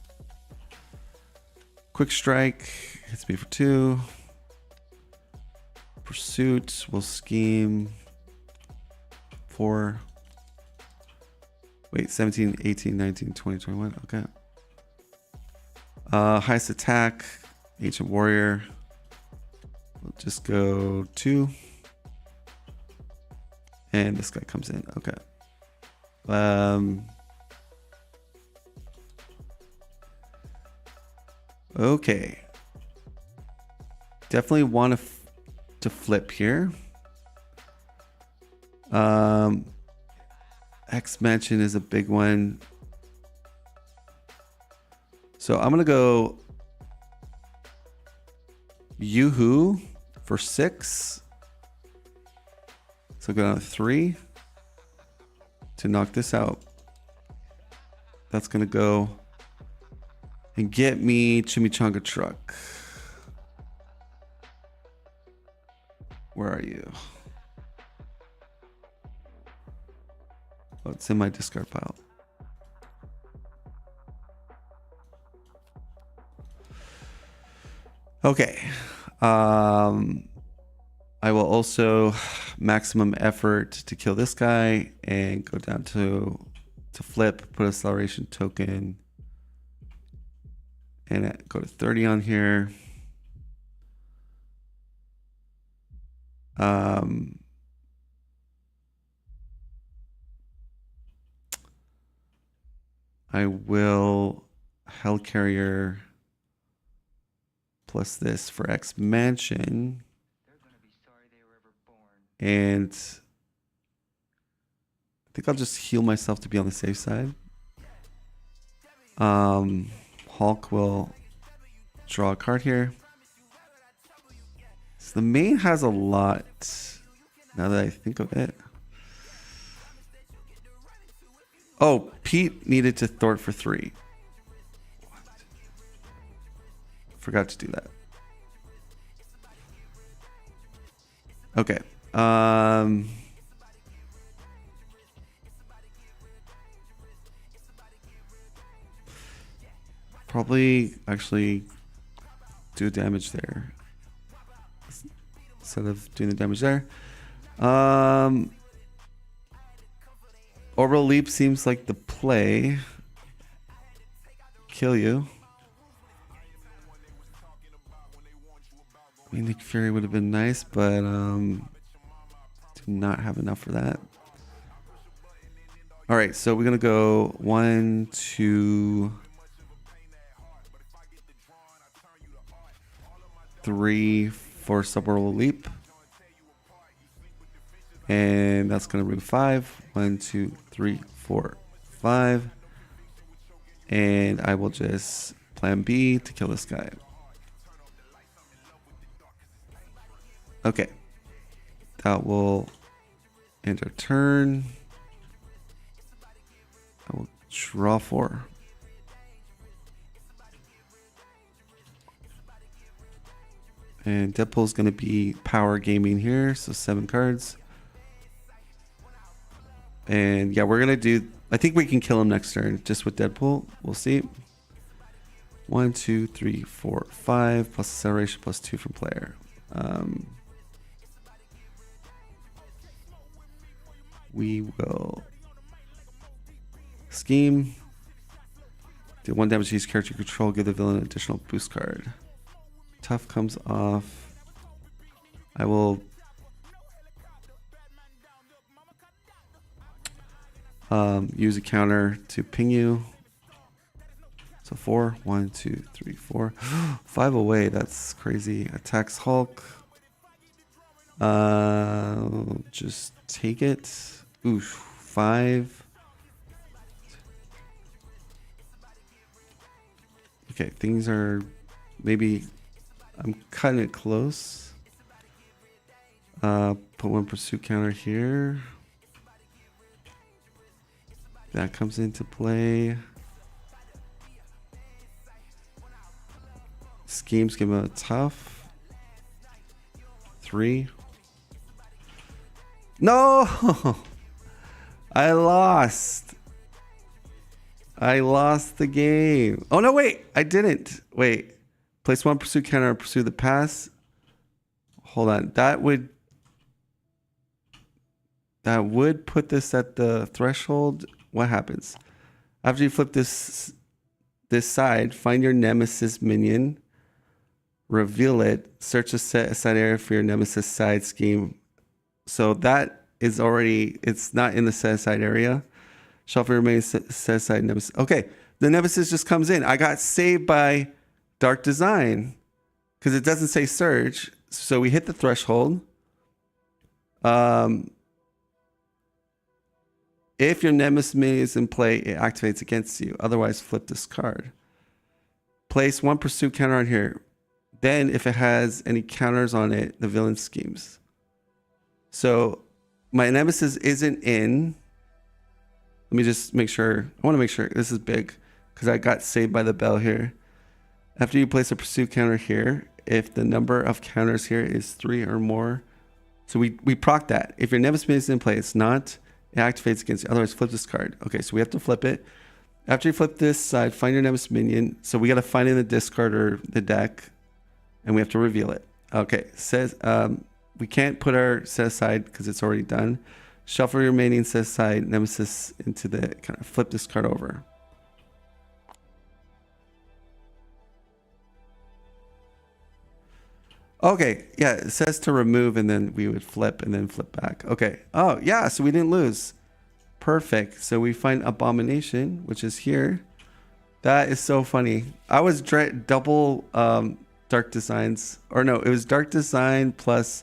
Quick strike hits me for 2. Pursuit will scheme 4. Wait, 17, 18, 19, 20, 21. Okay. Highest attack, Ancient Warrior. We'll just go 2. And this guy comes in. Okay. Okay. Definitely want to flip here. X Mansion is a big one. So I'm going to go Yoo-Hoo for 6. So go down to 3 to knock this out. That's going to go and get me Chimichanga Truck. Where are you? Oh, it's in my discard pile. Okay. I will also maximum effort to kill this guy and go down to flip, put acceleration token, and go to 30 on here. I will Hellcarrier plus this for X Mansion. They're gonna be sorry they were ever born. And I think I'll just heal myself to be on the safe side. Hulk will draw a card here. So the main has a lot, now that I think of it. Oh, Pete needed to thwart for 3. What? Forgot to do that. Okay. Probably actually do damage there instead of doing the damage there. Orbital Leap seems like the play. Kill you. I mean, Nick Fury would have been nice, but do not have enough for that. All right, so we're gonna go 1, 2, 3 for Suborbital Leap. And that's going to remove 5. 1, 2, 3, 4, 5. And I will just plan B to kill this guy. Okay. That will end our turn. I will draw 4. And Deadpool's going to be power gaming here. So 7 cards. And yeah, we're going to do... I think we can kill him next turn just with Deadpool. We'll see. 1, 2, 3, 4, 5. Plus acceleration plus 2 from player. We will... Scheme. Do 1 damage to each character you control. Give the villain an additional boost card. Tough comes off. I will... use a counter to ping you. So 4. 1, 2, 3, 4. 5 away. That's crazy. Attacks Hulk. Just take it. Oof. 5. Okay, things are maybe... I'm cutting it close. Put 1 pursuit counter here. That comes into play. Schemes give him a tough. 3. No! I lost. I lost the game. Oh, no, wait. I didn't. Wait. Place 1 pursuit counter and pursue the pass. Hold on. That would put this at the threshold. What happens? After you flip this side, find your nemesis minion, reveal it, search a set aside area for your nemesis side scheme. So that is already, it's not in the set aside area. Shuffle your remaining set aside nemesis. Okay, the nemesis just comes in. I got saved by Dark Design because it doesn't say surge. So we hit the threshold. If your nemesis minion is in play, it activates against you. Otherwise, flip this card. Place 1 pursuit counter on here. Then if it has any counters on it, the villain schemes. So my nemesis isn't in. Let me just make sure. I want to make sure this is big because I got saved by the bell here. After you place a pursuit counter here, if the number of counters here is 3 or more. So we proc that. If your nemesis is in play, it's not. It activates against you. Otherwise, flip this card. Okay, so we have to flip it. After you flip this side, find your nemesis minion. So we got to find it in the discard or the deck. And we have to reveal it. Okay, says we can't put our set aside because it's already done. Shuffle your remaining set aside nemesis into the kind of flip this card over. Okay, yeah, it says to remove and then we would flip and then flip back. Okay. Oh, yeah, so we didn't lose. Perfect. So we find Abomination, which is here. That is so funny. I was double Dark Designs. Or no, it was Dark Design plus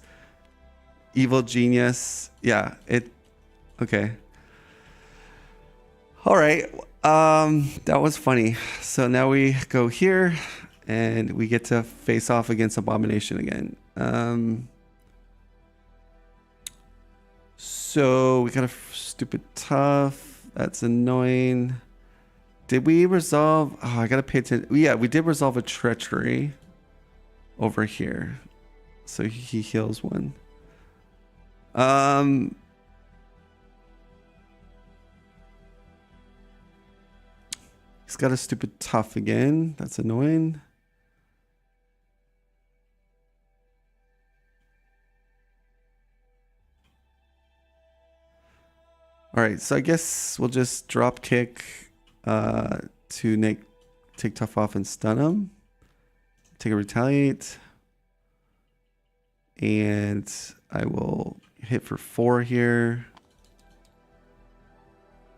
Evil Genius. Yeah, okay. All right. That was funny. So now we go here. And we get to face off against Abomination again. So we got a stupid tough. That's annoying. Did we resolve? Oh, I gotta pay attention. Yeah, we did resolve a treachery over here. So he heals one. He's got a stupid tough again. That's annoying. All right, so I guess we'll just drop kick to take tough off and stun him. Take a retaliate. And I will hit for 4 here.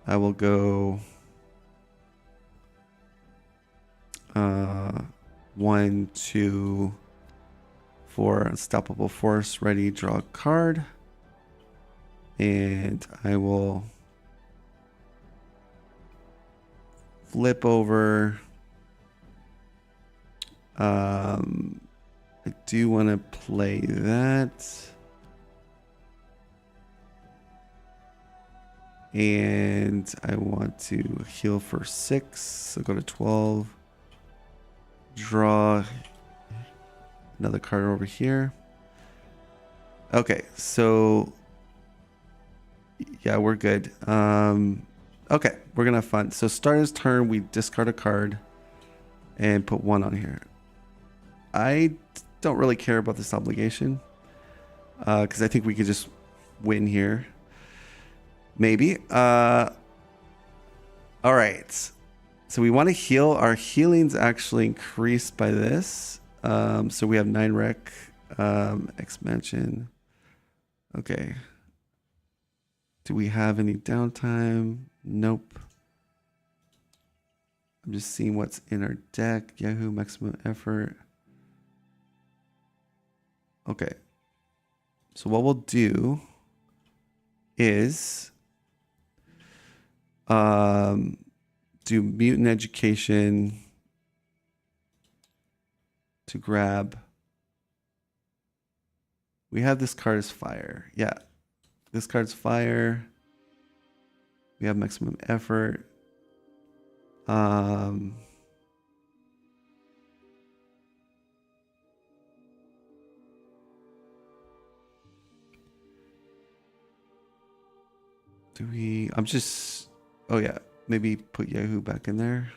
I will go 1, 2, 4 unstoppable force. Ready, draw a card. And I will flip over. I do want to play that. And I want to heal for 6. So go to 12. Draw another card over here. Okay, so yeah, we're good. Okay, we're gonna have fun. So start his turn, we discard a card and put 1 on here. I don't really care about this obligation because I think we could just win here. Maybe. All right. So we want to heal. Our healing's actually increased by this. So we have 9 rec, expansion. Okay. Do we have any downtime? Nope. I'm just seeing what's in our deck. Yahoo, maximum effort. Okay. So what we'll do is do mutant education to grab. We have this card as fire. Yeah. This card's fire. We have maximum effort. Do we... I'm just... Oh, yeah. Maybe put Yahoo back in there.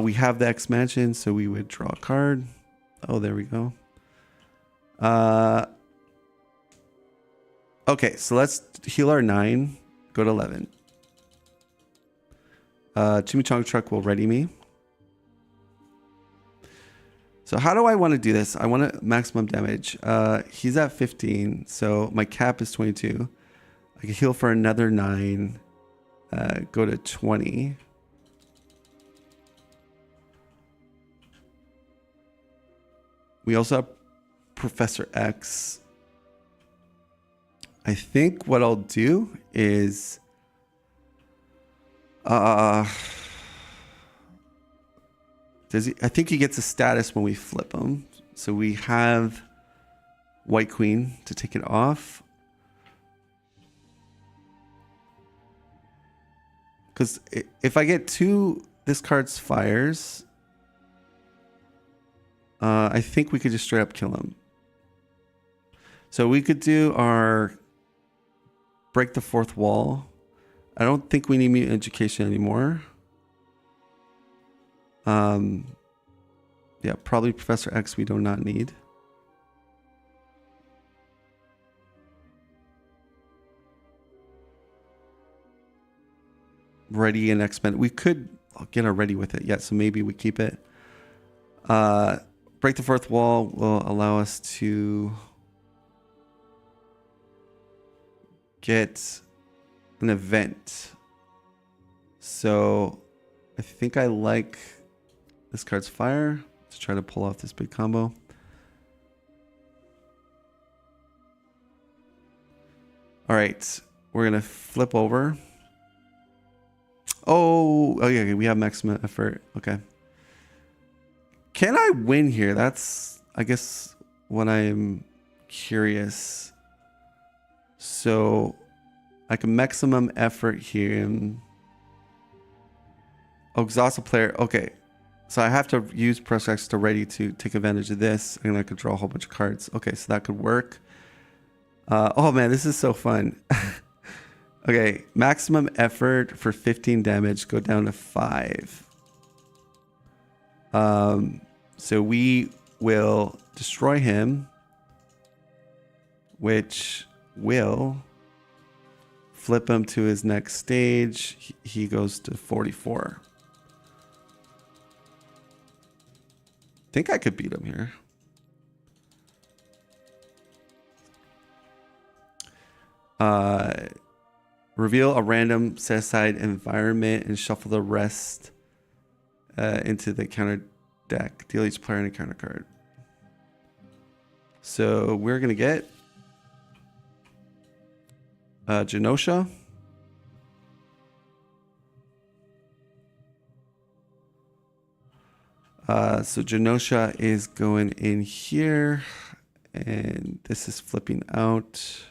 We have the X Mansion, so we would draw a card. Oh, there we go. Okay, so let's heal our 9. Go to 11. Chimichanga Truck will ready me. So how do I want to do this? I want to maximum damage. He's at 15, so my cap is 22. I can heal for another 9. Go to 20. We also have Professor X. I think what I'll do is Does he? I think he gets a status when we flip him. So we have white queen to take it off. Because if I get 2, this card's fires. I think we could just straight up kill him. So we could do our break the 4th wall. I don't think we need mutant education anymore. Yeah, probably Professor X we do not need. Ready and X-Men. We could get a ready with it. Yeah, so maybe we keep it. Break the 4th wall will allow us to get an event. So I think I like this card's fire to try to pull off this big combo. All right, we're gonna flip over. Oh yeah, we have maximum effort. Okay. Can I win here? That's, I guess, what I'm curious. So I can maximum effort here. Oh, exhaust a player. Okay. So I have to use press X to ready to take advantage of this. And I could draw a whole bunch of cards. Okay, so that could work. Oh man, this is so fun. Okay, maximum effort for 15 damage. Go down to 5. So we will destroy him, which will flip him to his next stage. He goes to 44. I think I could beat him here. Reveal a random set aside environment and shuffle the rest into the counter deck. Deal each player a counter card. So we're gonna get Genosha. So Genosha is going in here, and this is flipping out.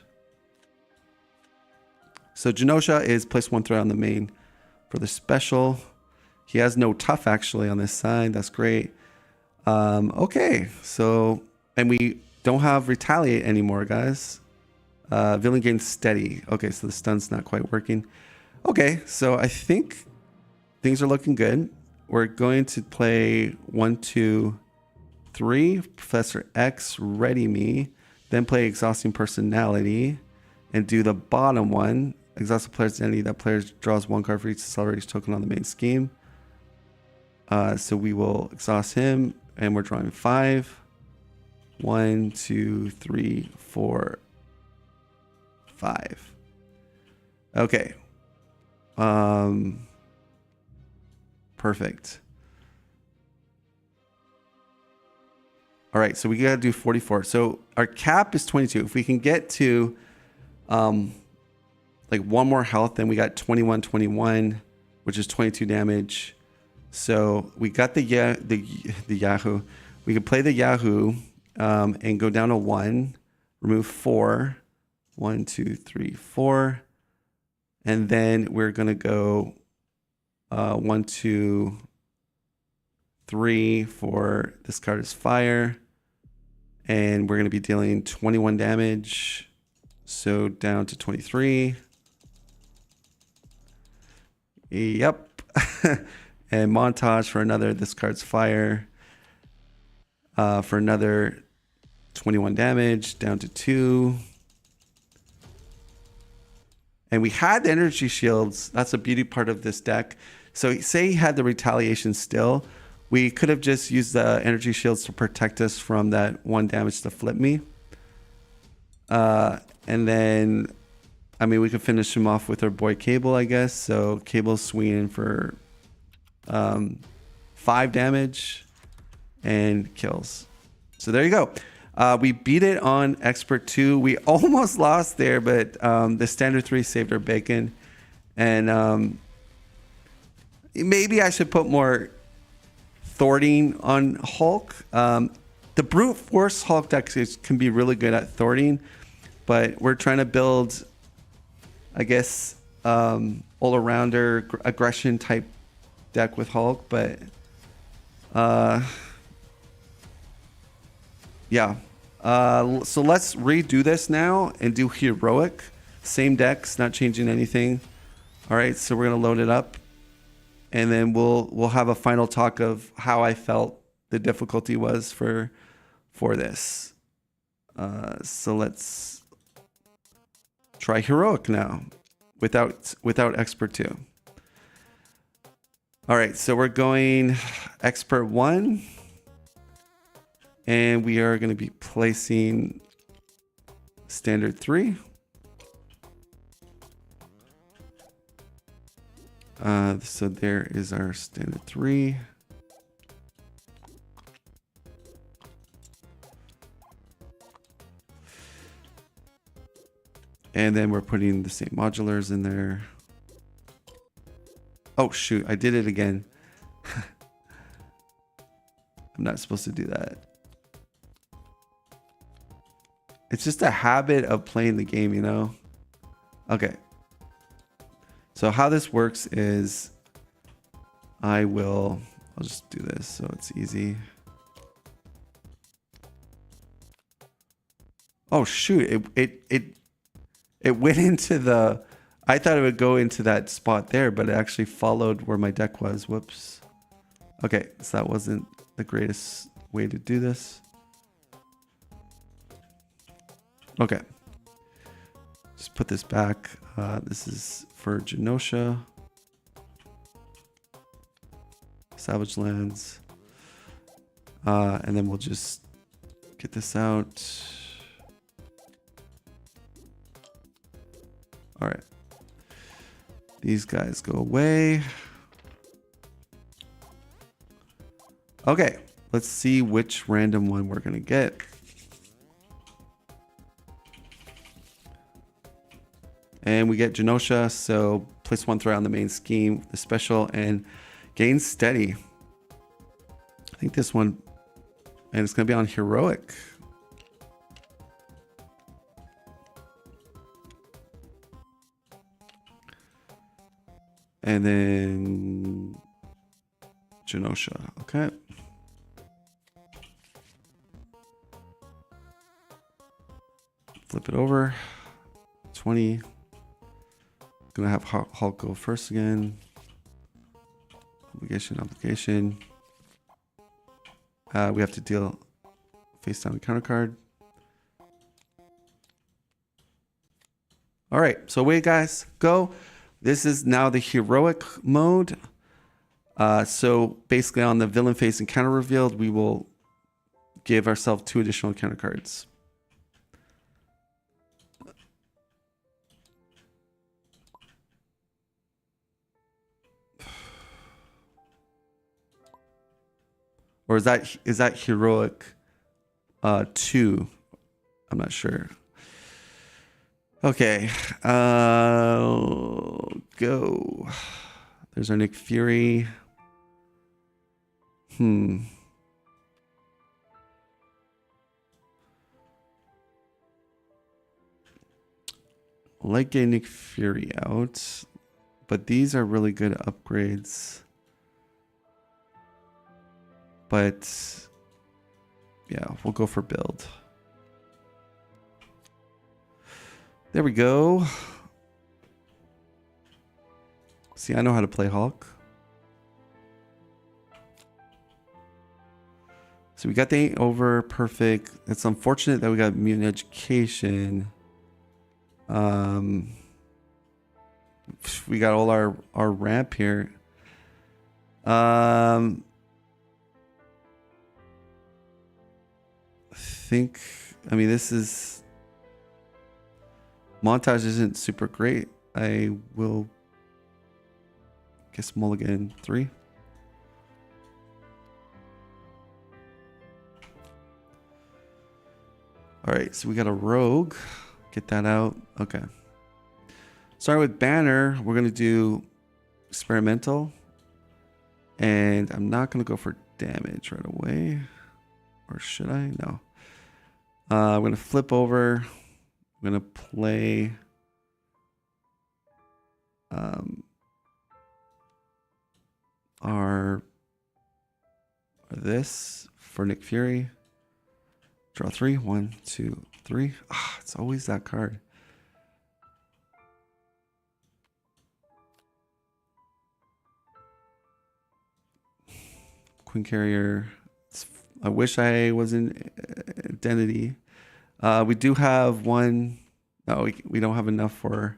So Genosha is place 1 threat on the main for the special. He has no tough actually on this side. That's great. Okay, so, and we don't have retaliate anymore, guys. Villain gains steady. Okay, so the stun's not quite working. Okay, so I think things are looking good. We're going to play 1, 2, 3. Professor X, ready me. Then play exhausting personality and do the bottom one. Exhaust the player's identity. That player draws 1 card for each accelerated token on the main scheme. So we will exhaust him, and we're drawing 5. 1, 2, 3, 4, 5. Okay. Perfect. All right, so we gotta do 44. So our cap is 22. If we can get to like 1 more health, then we got 21, 21, which is 22 damage. So we got the Yahoo. We can play the Yahoo and go down to 1, remove 4. 1, 2, 3, 4. And then we're gonna go 1, 2, 3 for this card is fire. And we're gonna be dealing 21 damage. So down to 23. Yep. And montage for another, this card's fire. For another 21 damage, down to 2. And we had the energy shields. That's a beauty part of this deck. So say he had the retaliation still. We could have just used the energy shields to protect us from that 1 damage to flip me. And then, I mean, we could finish him off with our boy Cable, I guess. So Cable's swinging for 5 damage and kills. So there you go. We beat it on Expert 2. We almost lost there, but the Standard 3 saved our bacon. And maybe I should put more thwarting on Hulk. The brute force Hulk deck can be really good at thwarting, but we're trying to build, I guess, all-arounder aggression type deck with Hulk. But yeah. So let's redo this now and do heroic. Same decks, not changing anything. All right, so we're gonna load it up, and then we'll have a final talk of how I felt the difficulty was for this. So let's try heroic now, without expert 2. All right, so we're going expert 1, and we are going to be placing standard 3. So there is our standard 3. And then we're putting the same modulars in there. Oh shoot, I did it again. I'm not supposed to do that. It's just a habit of playing the game, you know? Okay. So how this works is I'll just do this so it's easy. Oh shoot, it went into the, I thought it would go into that spot there, but it actually followed where my deck was. Whoops. Okay, so that wasn't the greatest way to do this. Okay. Just put this back. This is for Genosha. Savage Lands. And then we'll just get this out. All right. These guys go away. Okay, let's see which random one we're gonna get. And we get Genosha, so place 1 threat on the main scheme, the special, and gain steady. I think this one, and it's gonna be on heroic. And then Genosha, okay. Flip it over, 20. Gonna have Hulk go first again. Obligation. We have to deal face down the counter card. All right, so away guys, go. This is now the heroic mode. So basically on the villain face and counter revealed, we will give ourselves 2 additional counter cards. Or is that heroic 2? I'm not sure. Okay, go. There's our Nick Fury. I like getting Nick Fury out, but these are really good upgrades. But yeah, we'll go for build. There we go. See, I know how to play Hulk. So we got the 8 over, perfect. It's unfortunate that we got mutant education. We got all our ramp here. I mean, this is... Montage isn't super great. I will guess mulligan 3. All right, so we got a rogue. Get that out. Okay. Starting with banner, we're gonna do experimental, and I'm not gonna go for damage right away. Or should I? No. I'm going to flip over. I'm going to play our this for Nick Fury. Draw 3. 1, 2, 3. Ah, it's always that card. Queen Carrier. I wish I was in Identity. We do have one. No, we don't have enough for.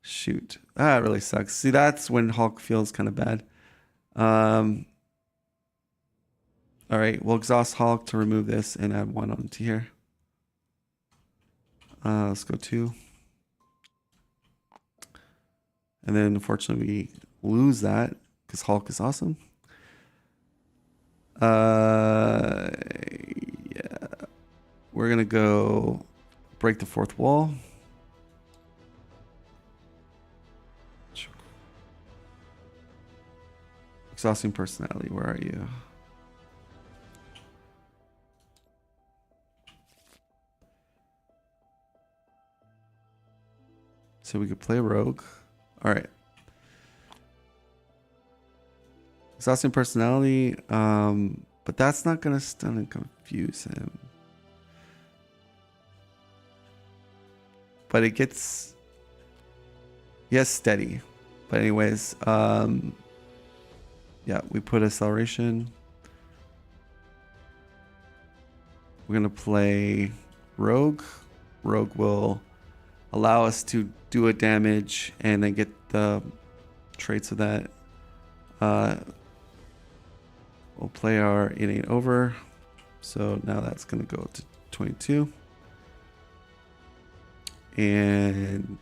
Shoot. Ah, it really sucks. See, that's when Hulk feels kind of bad. All right, we'll exhaust Hulk to remove this and add 1 onto here. Let's go 2. And then unfortunately we lose that because Hulk is awesome. Yeah. We're gonna go break the 4th wall. Exhausting personality, where are you? So we could play Rogue. All right. Exhausting personality, but that's not gonna stun and confuse him. But it gets, yes, steady. But anyways, yeah, we put acceleration. We're gonna play Rogue. Rogue will allow us to do a damage and then get the traits of that. We'll play our innate over. So now that's gonna go to 22. And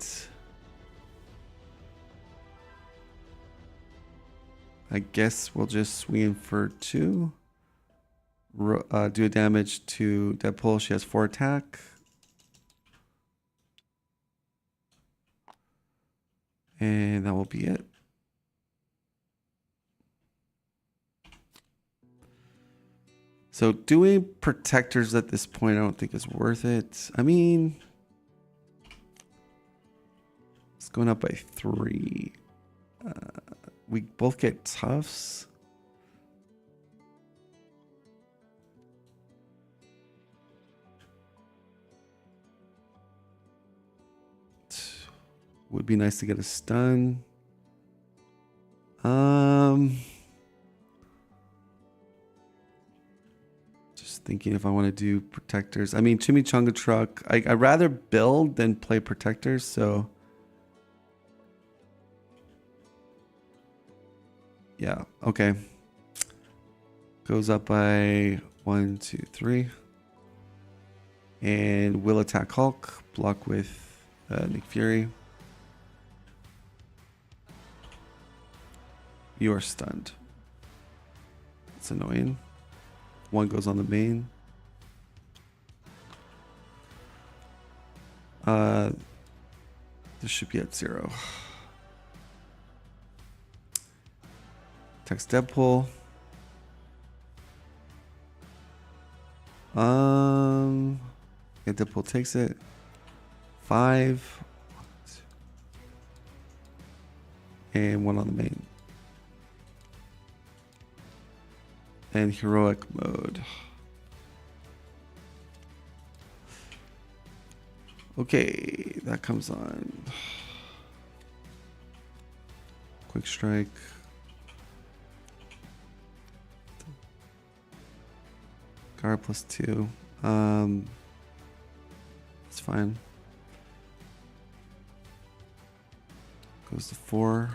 I guess we'll just swing for 2. Do a damage to Deadpool. She has 4 attack. And that will be it. So doing protectors at this point, I don't think is worth it. I mean, it's going up by 3. We both get toughs. Would be nice to get a stun. Just thinking if I want to do protectors. I mean, Chimichanga Truck. I'd rather build than play protectors, so. Yeah, okay. Goes up by 1, 2, 3. And will attack Hulk. Block with Nick Fury. You are stunned. It's annoying. 1 goes on the main. This should be at 0. Text Deadpool. Yeah, Deadpool takes it. 5. And 1 on the main. And heroic mode. Okay, that comes on. Quick strike. Guard plus 2. It's fine. Goes to 4.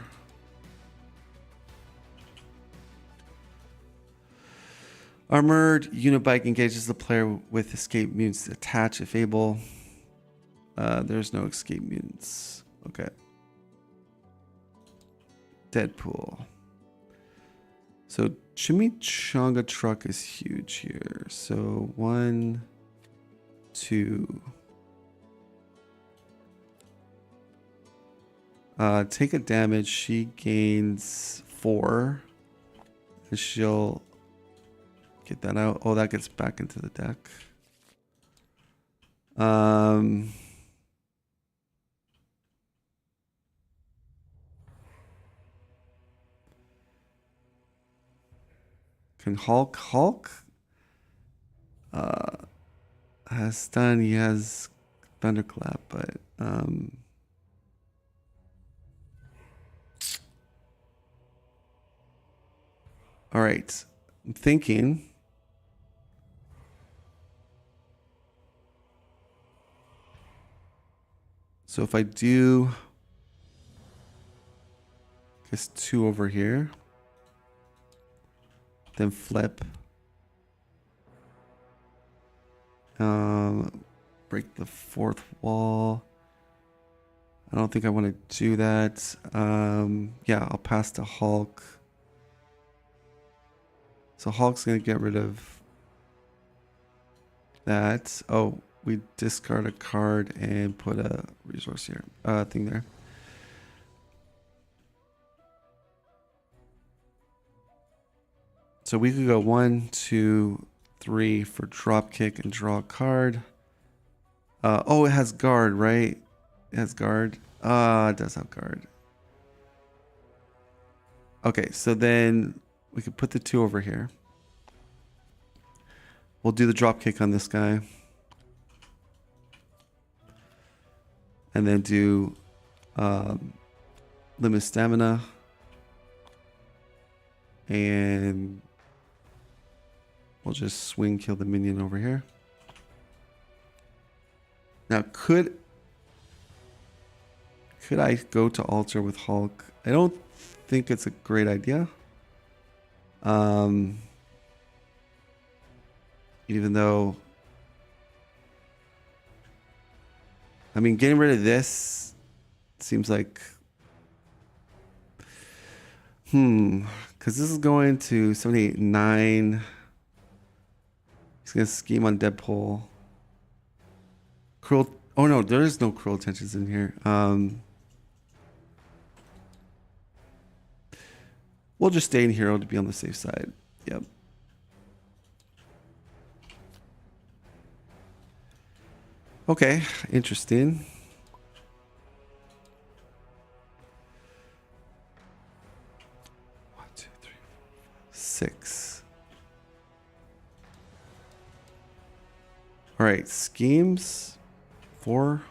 Armored Unibike engages the player with escape mutants attached if able. There's no escape mutants. Okay. Deadpool. So Chimichanga Truck is huge here. So 1, 2. Take a damage. She gains 4. And she'll Get that out. Oh, that gets back into the deck. Can Hulk has stun. He has thunderclap, but all right. I'm thinking. So if I do, I guess 2 over here, then flip. Break the 4th wall. I don't think I want to do that. Yeah, I'll pass to Hulk. So Hulk's going to get rid of that. Oh, we discard a card and put a resource here, thing there. So we could go 1, 2, 3 for drop kick and draw a card. Oh, it has guard, right? It has guard. It does have guard. Okay, so then we could put the 2 over here. We'll do the drop kick on this guy. And then do limit stamina. And we'll just swing kill the minion over here. Now, could I go to altar with Hulk? I don't think it's a great idea. Even though, I mean, getting rid of this seems like, because this is going to 78, 9. He's gonna scheme on Deadpool. Cruel. Oh no, there is no cruel intentions in here. We'll just stay in hero to be on the safe side. Yep. Okay, interesting. One, two, three, 6. All right, schemes. 4.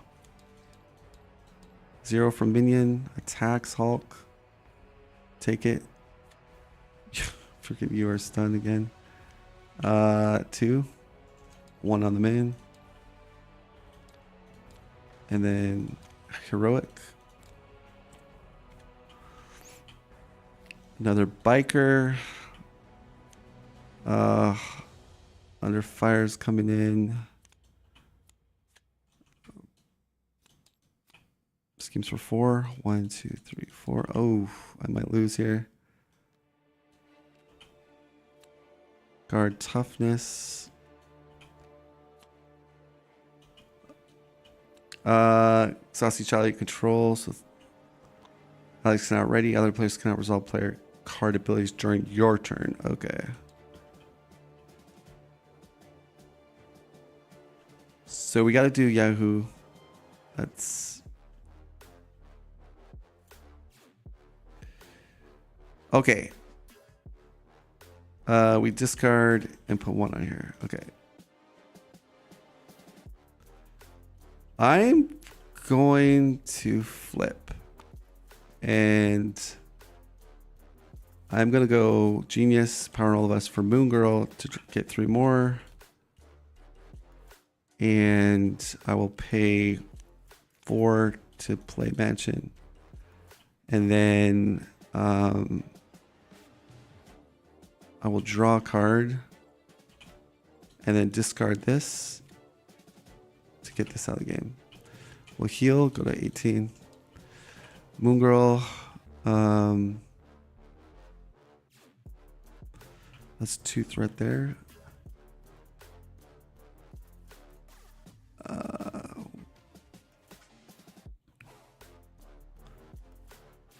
0 from minion. Attacks Hulk. Take it. Forget you are stunned again. 2. 1 on the main. And then heroic. Another biker. Under fire's coming in. Schemes for 4. 1, 2, 3, 4. Oh, I might lose here. Guard toughness. Saucy Charlie control. So Alex not ready. Other players cannot resolve player card abilities during your turn. Okay. So we got to do Yahoo. That's okay. We discard and put 1 on here. Okay. I'm going to flip. And I'm going to go Genius, Power All of Us for Moon Girl to get 3 more. And I will pay 4 to play Mansion. And then I will draw a card. And then discard this to get this out of the game. We'll heal, go to 18. Moon Girl. That's 2 threat there.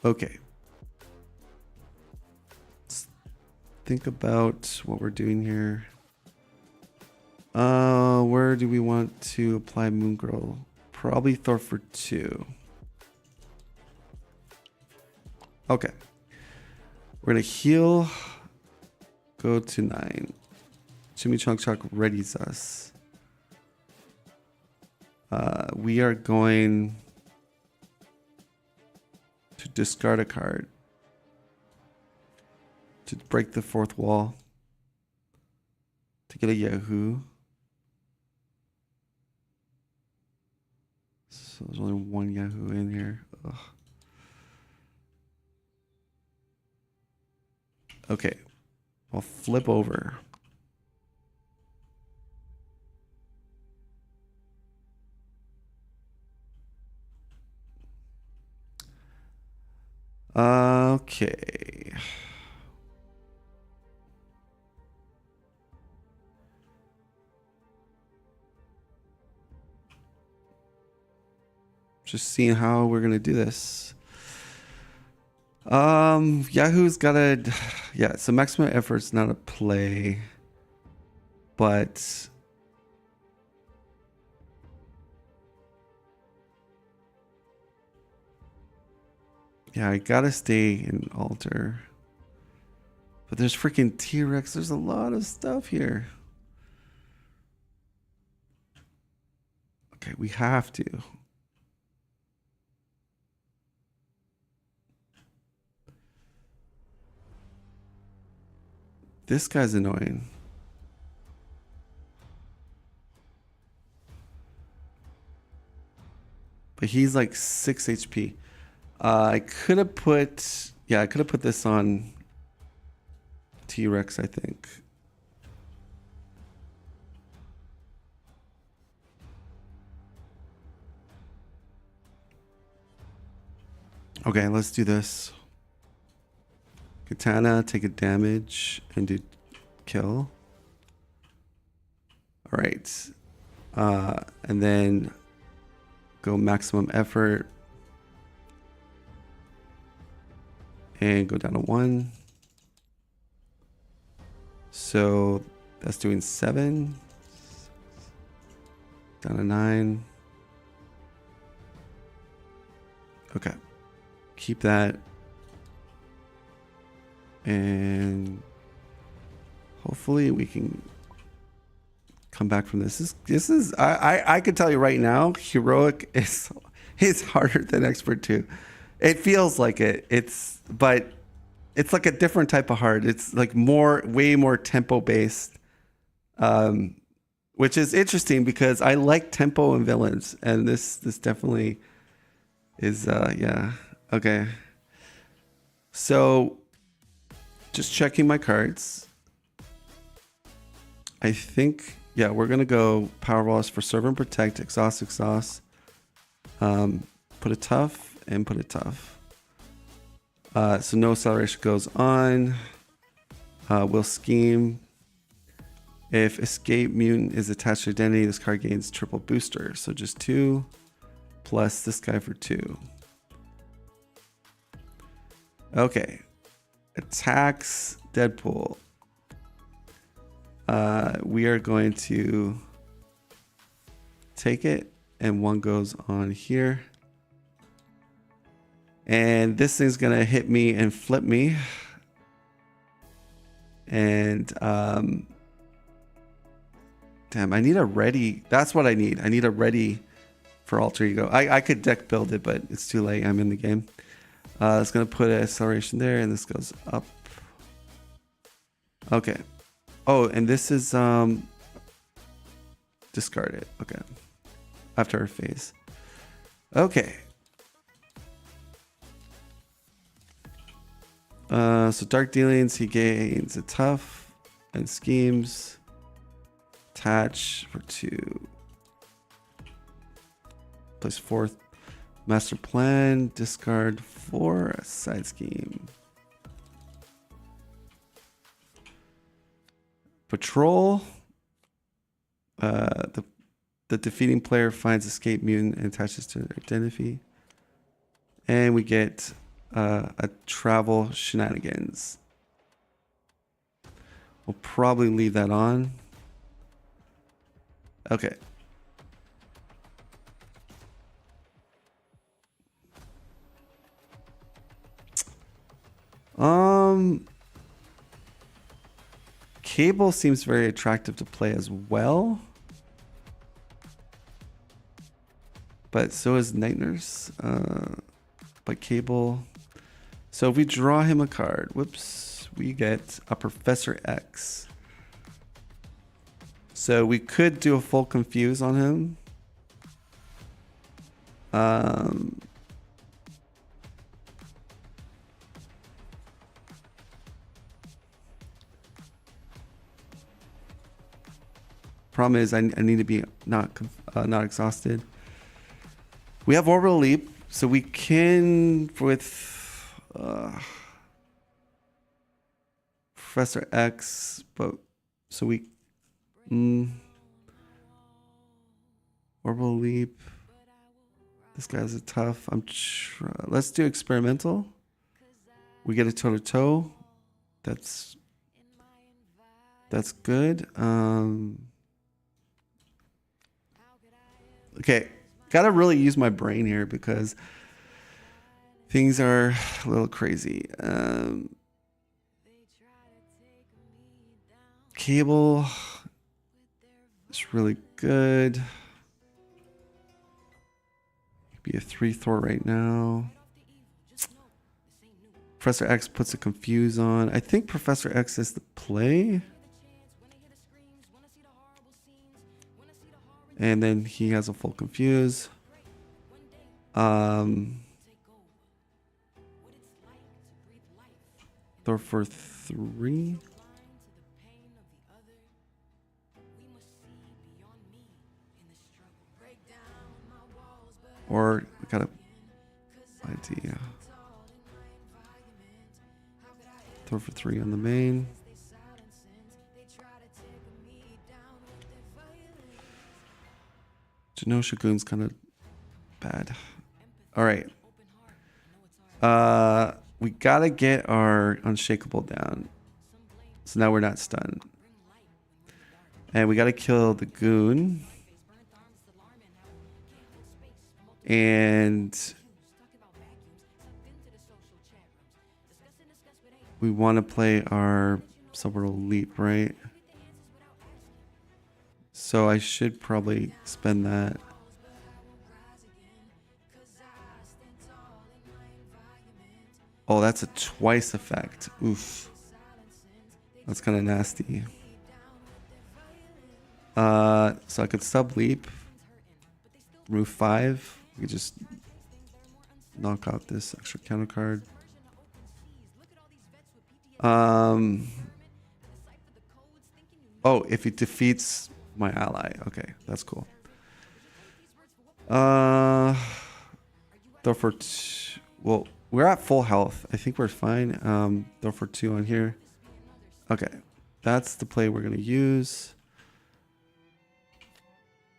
Okay. think about what we're doing here. Where do we want to apply Moon Girl? Probably Thor for 2. Okay. We're gonna heal. Go to 9. Chimichanga readies us. We are going to discard a card to break the 4th wall to get a Yahoo. So there's only 1 Yahoo in here. Ugh. Okay, I'll flip over. Okay. Just seeing how we're gonna do this. Yahoo's gotta, yeah. So maximum effort's not a play, but yeah, I gotta stay in altar. But there's freaking T-Rex. There's a lot of stuff here. Okay, we have to. This guy's annoying. But he's like 6 HP. I could have put, yeah, I could have put this on T-Rex, I think. Okay, let's do this. Katana, take a damage and do kill. All right. And then go maximum effort. And go down to 1. So that's doing 7. Down to 9. Okay. Keep that. And hopefully we can come back from this. This is I could tell you right now, heroic is harder than expert 2. It feels like it. But it's like a different type of hard. It's like way more tempo based, which is interesting because I like tempo in villains, and this definitely is. Yeah. Okay. So, just checking my cards. I think, yeah, we're gonna go Powerballs for Serve and Protect, exhaust. Put a tough and put a tough. So no acceleration goes on. We'll scheme. If Escape Mutant is attached to identity, this card gains triple booster. So just 2 plus this guy for 2. Okay. Attacks Deadpool. We are going to take it, and 1 goes on here. And this thing's gonna hit me and flip me. And damn, I need a ready. That's what I need. I need a ready for alter ego. I could deck build it, but it's too late. I'm in the game. It's gonna put an acceleration there, and this goes up. Okay. Oh, and this is discard it. Okay. After her phase. Okay. So dark dealings, he gains a tough and schemes. Attach for 2. Place 4th. Master plan, discard 4, side scheme. Patrol. The defeating player finds escape mutant and attaches to their identity. And we get a travel shenanigans. We'll probably leave that on. Okay. Cable seems very attractive to play as well. But so is Night Nurse. But Cable. So if we draw him a card, whoops, we get a Professor X. So we could do a full confuse on him. Problem is, I need to be not exhausted. We have Orbital Leap, so we can with Professor X, but so we Orbital Leap. This guy's a tough. Let's do experimental. We get a toe to toe. That's good. Okay, gotta really use my brain here because things are a little crazy. Cable is really good. Be a 3 Thor right now. Professor X puts a confuse on. I think Professor X is the play. And then he has a full confuse. Thor for 3. Or we got a idea. Throw for 3 on the main. Genosha Goon's kind of bad. All right. We gotta get our Unshakable down. So now we're not stunned. And we gotta kill the Goon. And we want to play our Suborbital Leap, right? So I should probably spend that. Oh, that's a twice effect. Oof. That's kind of nasty. So I could sub leap. Remove 5. We could just knock out this extra counter card. Oh, if it defeats my ally. Okay, that's cool. Though for well, we're at full health. I think we're fine. Though for 2 on here. Okay, that's the play we're gonna use.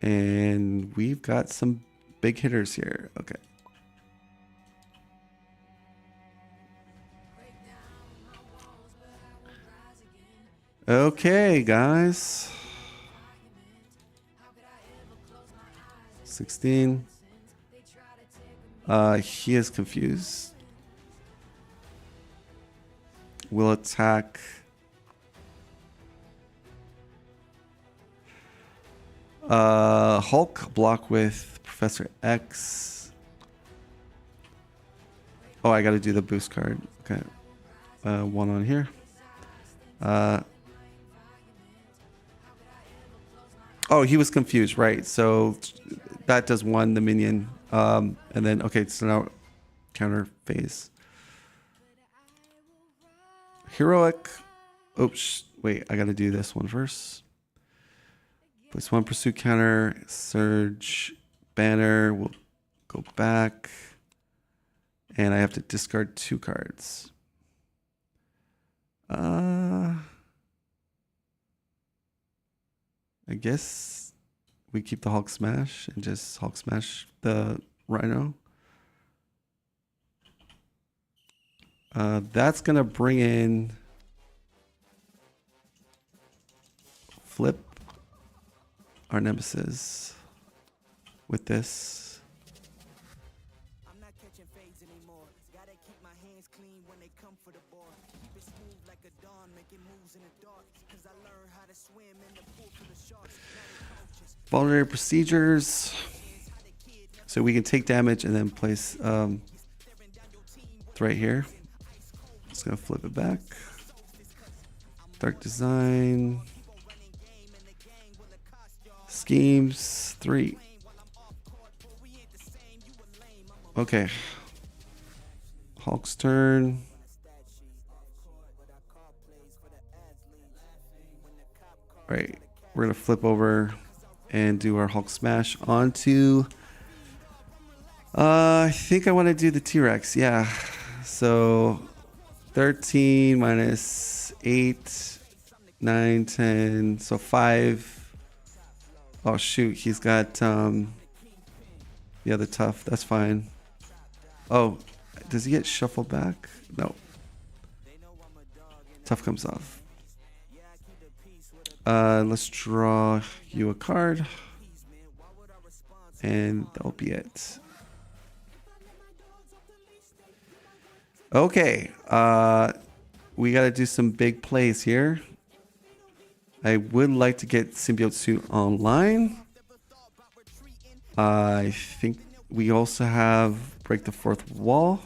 And we've got some big hitters here. Okay. Okay, guys. 16. He is confused. Will attack. Hulk block with Professor X. Oh, I gotta do the boost card. Okay. 1 on here. Oh, he was confused, right? So that does 1, the minion. And then, okay, so now counter phase. Heroic. Oops, wait, I gotta do this one first. Place 1 pursuit counter, surge, banner. We'll go back. And I have to discard 2 cards. I guess we keep the Hulk Smash and just Hulk Smash the Rhino. That's gonna bring in flip our nemesis with this. I'm not catching fades anymore. Gotta keep my hands clean when they come for the ball. Keep it smooth like a dawn, making moves in the dark. Cause I learned how to swim in the pool for the sharks. Vulnerary procedures. So we can take damage and then place it's right here. Just gonna flip it back. Dark design. Schemes 3. Okay. Hulk's turn. Right. We're gonna flip over and do our Hulk smash onto. I think I want to do the T-Rex. Yeah. So 13 minus 8, 9, 10. So 5. Oh shoot, he's got the other tough. That's fine. Oh, does he get shuffled back? No. Tough comes off. Let's draw you a card. And that'll be it. Okay. We got to do some big plays here. I would like to get Symbiote Suit online. I think we also have Break the Fourth Wall.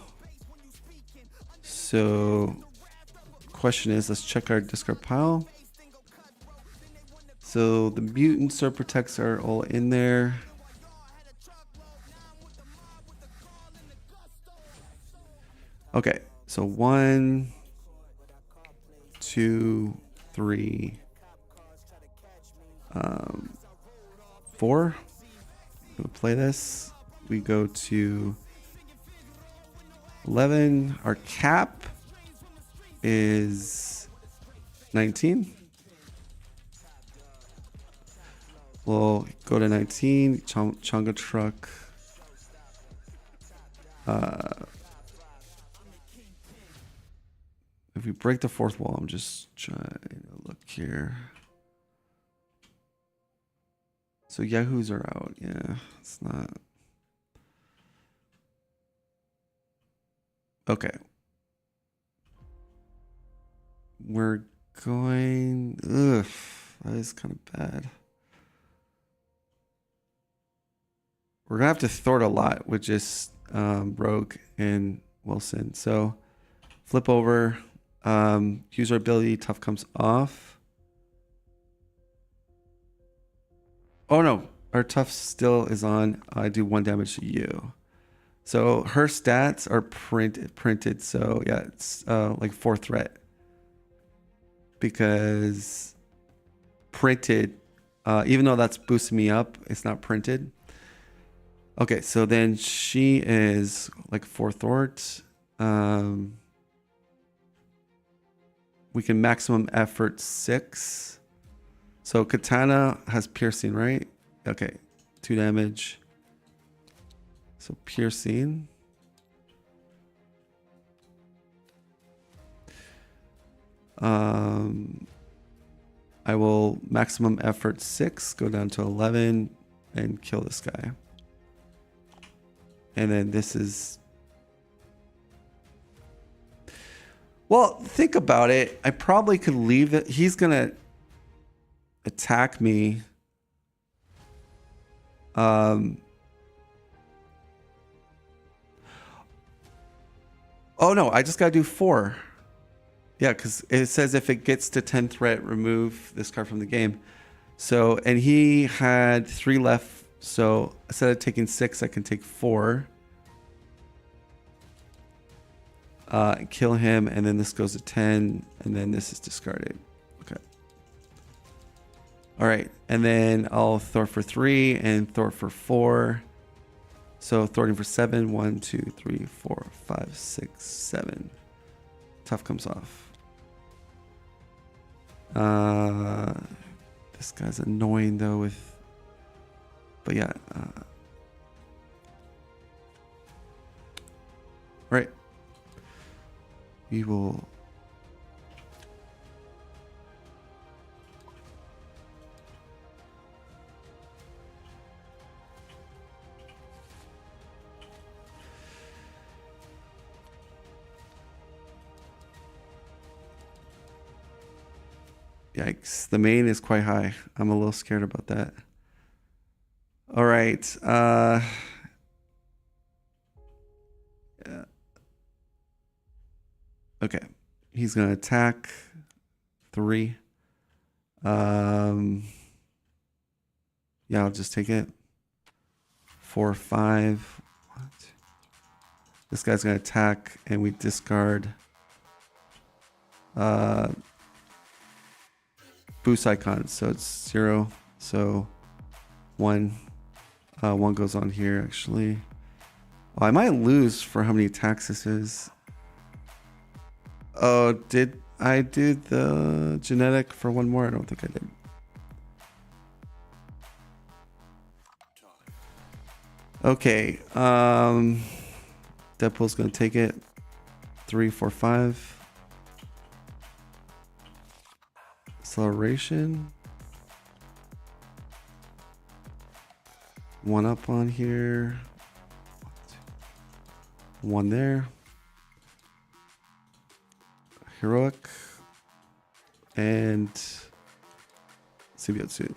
So, question is, let's check our discard pile. So the mutant Sword Protects are all in there. Okay, so 1, 2, 3, 4. We'll play this. We go to 11. Our cap is 19. We'll go to 19. Chonga Truck. If we break the fourth wall, I'm just trying to look here. So Yahoos are out. Yeah, it's not. Okay. We're going. Ugh, that is kind of bad. We're gonna have to thwart a lot with just Rogue and Wilson. So flip over. Use our ability. Tough comes off. Oh no, our tough still is on. I do 1 damage to you. So her stats are printed. So yeah, it's like 4 threat. Because printed, even though that's boosting me up, it's not printed. Okay, so then she is like 4 thwart. We can maximum effort 6. So Katana has piercing, right? Okay, 2 damage. So piercing. I will maximum effort 6, go down to 11, and kill this guy. And then this is. Well, think about it. I probably could leave it. He's gonna attack me. Oh no, I just gotta do 4. Yeah, because it says if it gets to 10 threat, remove this card from the game. So, and he had 3 left. So instead of taking 6, I can take 4. Kill him, and then this goes to 10, and then this is discarded. Okay. All right, and then I'll thwart for 3 and thwart for 4. So thwarting for 7. 1, 2, 3, 4, 5, 6, 7. Tough comes off. This guy's annoying though with, but yeah. Right. We will. Yikes. The main is quite high. I'm a little scared about that. All right. Yeah. Okay. He's going to attack 3. Yeah, I'll just take it. 4, 5. What? This guy's going to attack, and we discard boost icon. So it's 0. So 1. 1 goes on here, actually. Oh, I might lose for how many attacks this is. Oh, did I do the genetic for 1 more? I don't think I did. Okay. Deadpool's gonna take it. 3, 4, 5. Acceleration. 1 up on here. 1 there. Heroic. And symbiote suit.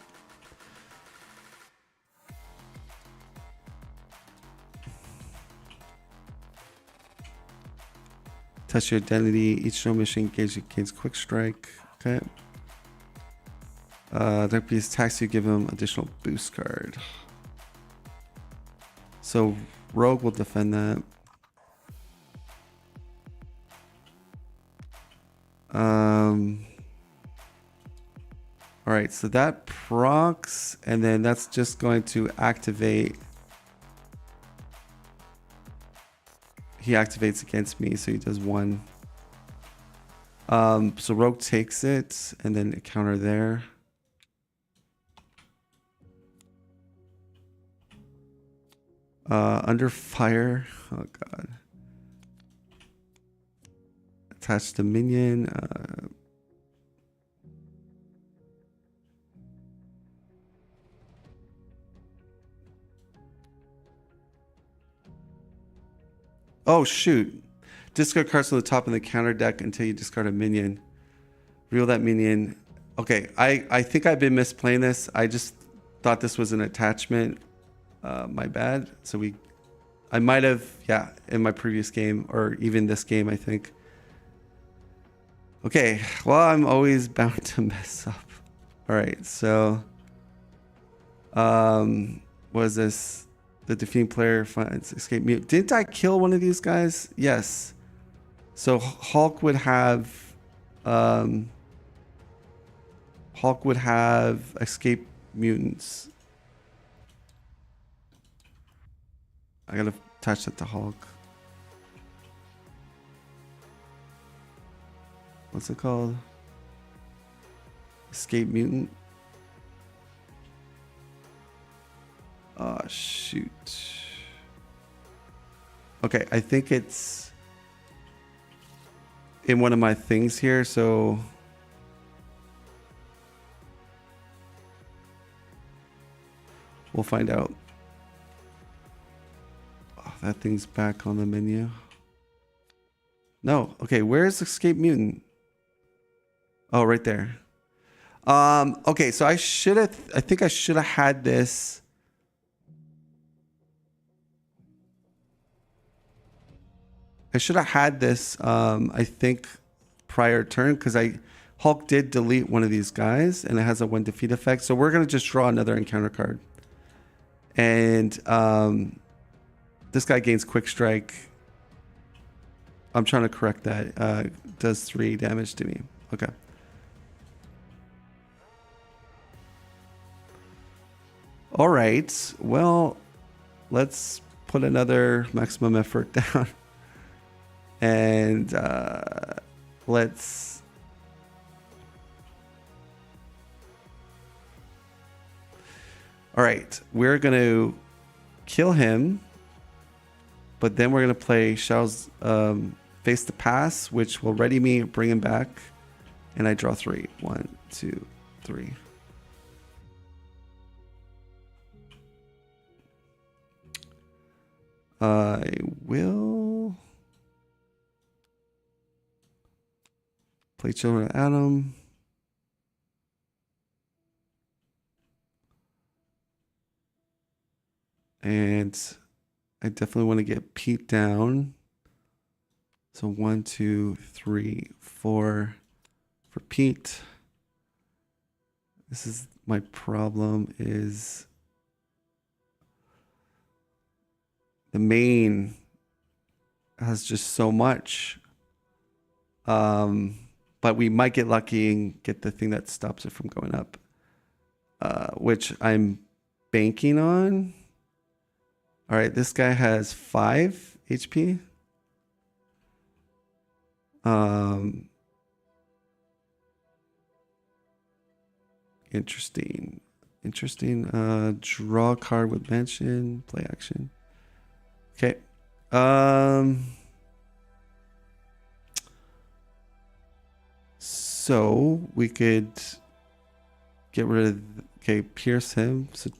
Test your identity. Each show mission gains quick strike. Okay. Dark Beast attacks you, give him additional boost card. So Rogue will defend that. All right, so that procs, and then that's just going to activate. He activates against me, so he does 1. So Rogue takes it, and then a counter there. Under fire. Oh god. Attach the minion. Oh shoot. Discard cards on the top of the counter deck until you discard a minion. Reveal that minion. Okay, I think I've been misplaying this. I just thought this was an attachment. My bad. So I might have, yeah, in my previous game or even this game, I think. Okay, well, I'm always bound to mess up. All right, so what is this? The defeating player finds escape mute. Didn't I kill one of these guys? Yes. So Hulk would have escape mutants. I gotta attach that to Hulk. What's it called? Escape mutant. Oh shoot. Okay, I think it's in one of my things here, so we'll find out. Oh, that thing's back on the menu. No, okay, where's Escape Mutant? Oh, right there. Okay, so I think I should have had this. I should have had this, I think, prior turn, because Hulk did delete one of these guys, and it has a 1 defeat effect. So we're going to just draw another encounter card. And this guy gains quick strike. I'm trying to correct that. Does 3 damage to me. Okay. All right. Well, let's put another maximum effort down. And let's... All right. We're going to kill him. But then we're going to play Shao's Face the Pass, which will ready me, bring him back. And I draw 3. 1, 2, 3. I will play Children of Adam. And I definitely want to get Pete down. So 1, 2, 3, 4 for Pete. This is my problem is the main has just so much. But we might get lucky and get the thing that stops it from going up. Which I'm banking on. All right, this guy has 5 HP. Interesting. Draw a card with mention, play action. Okay. So we could get rid of, pierce him. So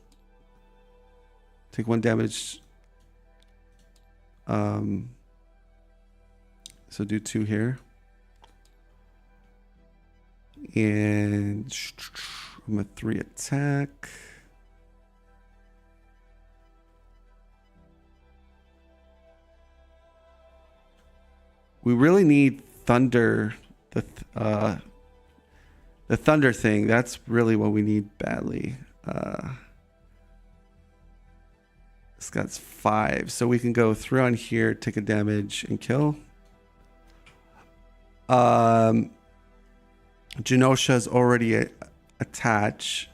take 1 damage. So do 2 here. And I'm a 3 attack. We really need thunder. The thunder thing. That's really what we need badly. This guy's 5, so we can go through on here, take a damage, and kill. Genosha's already attached,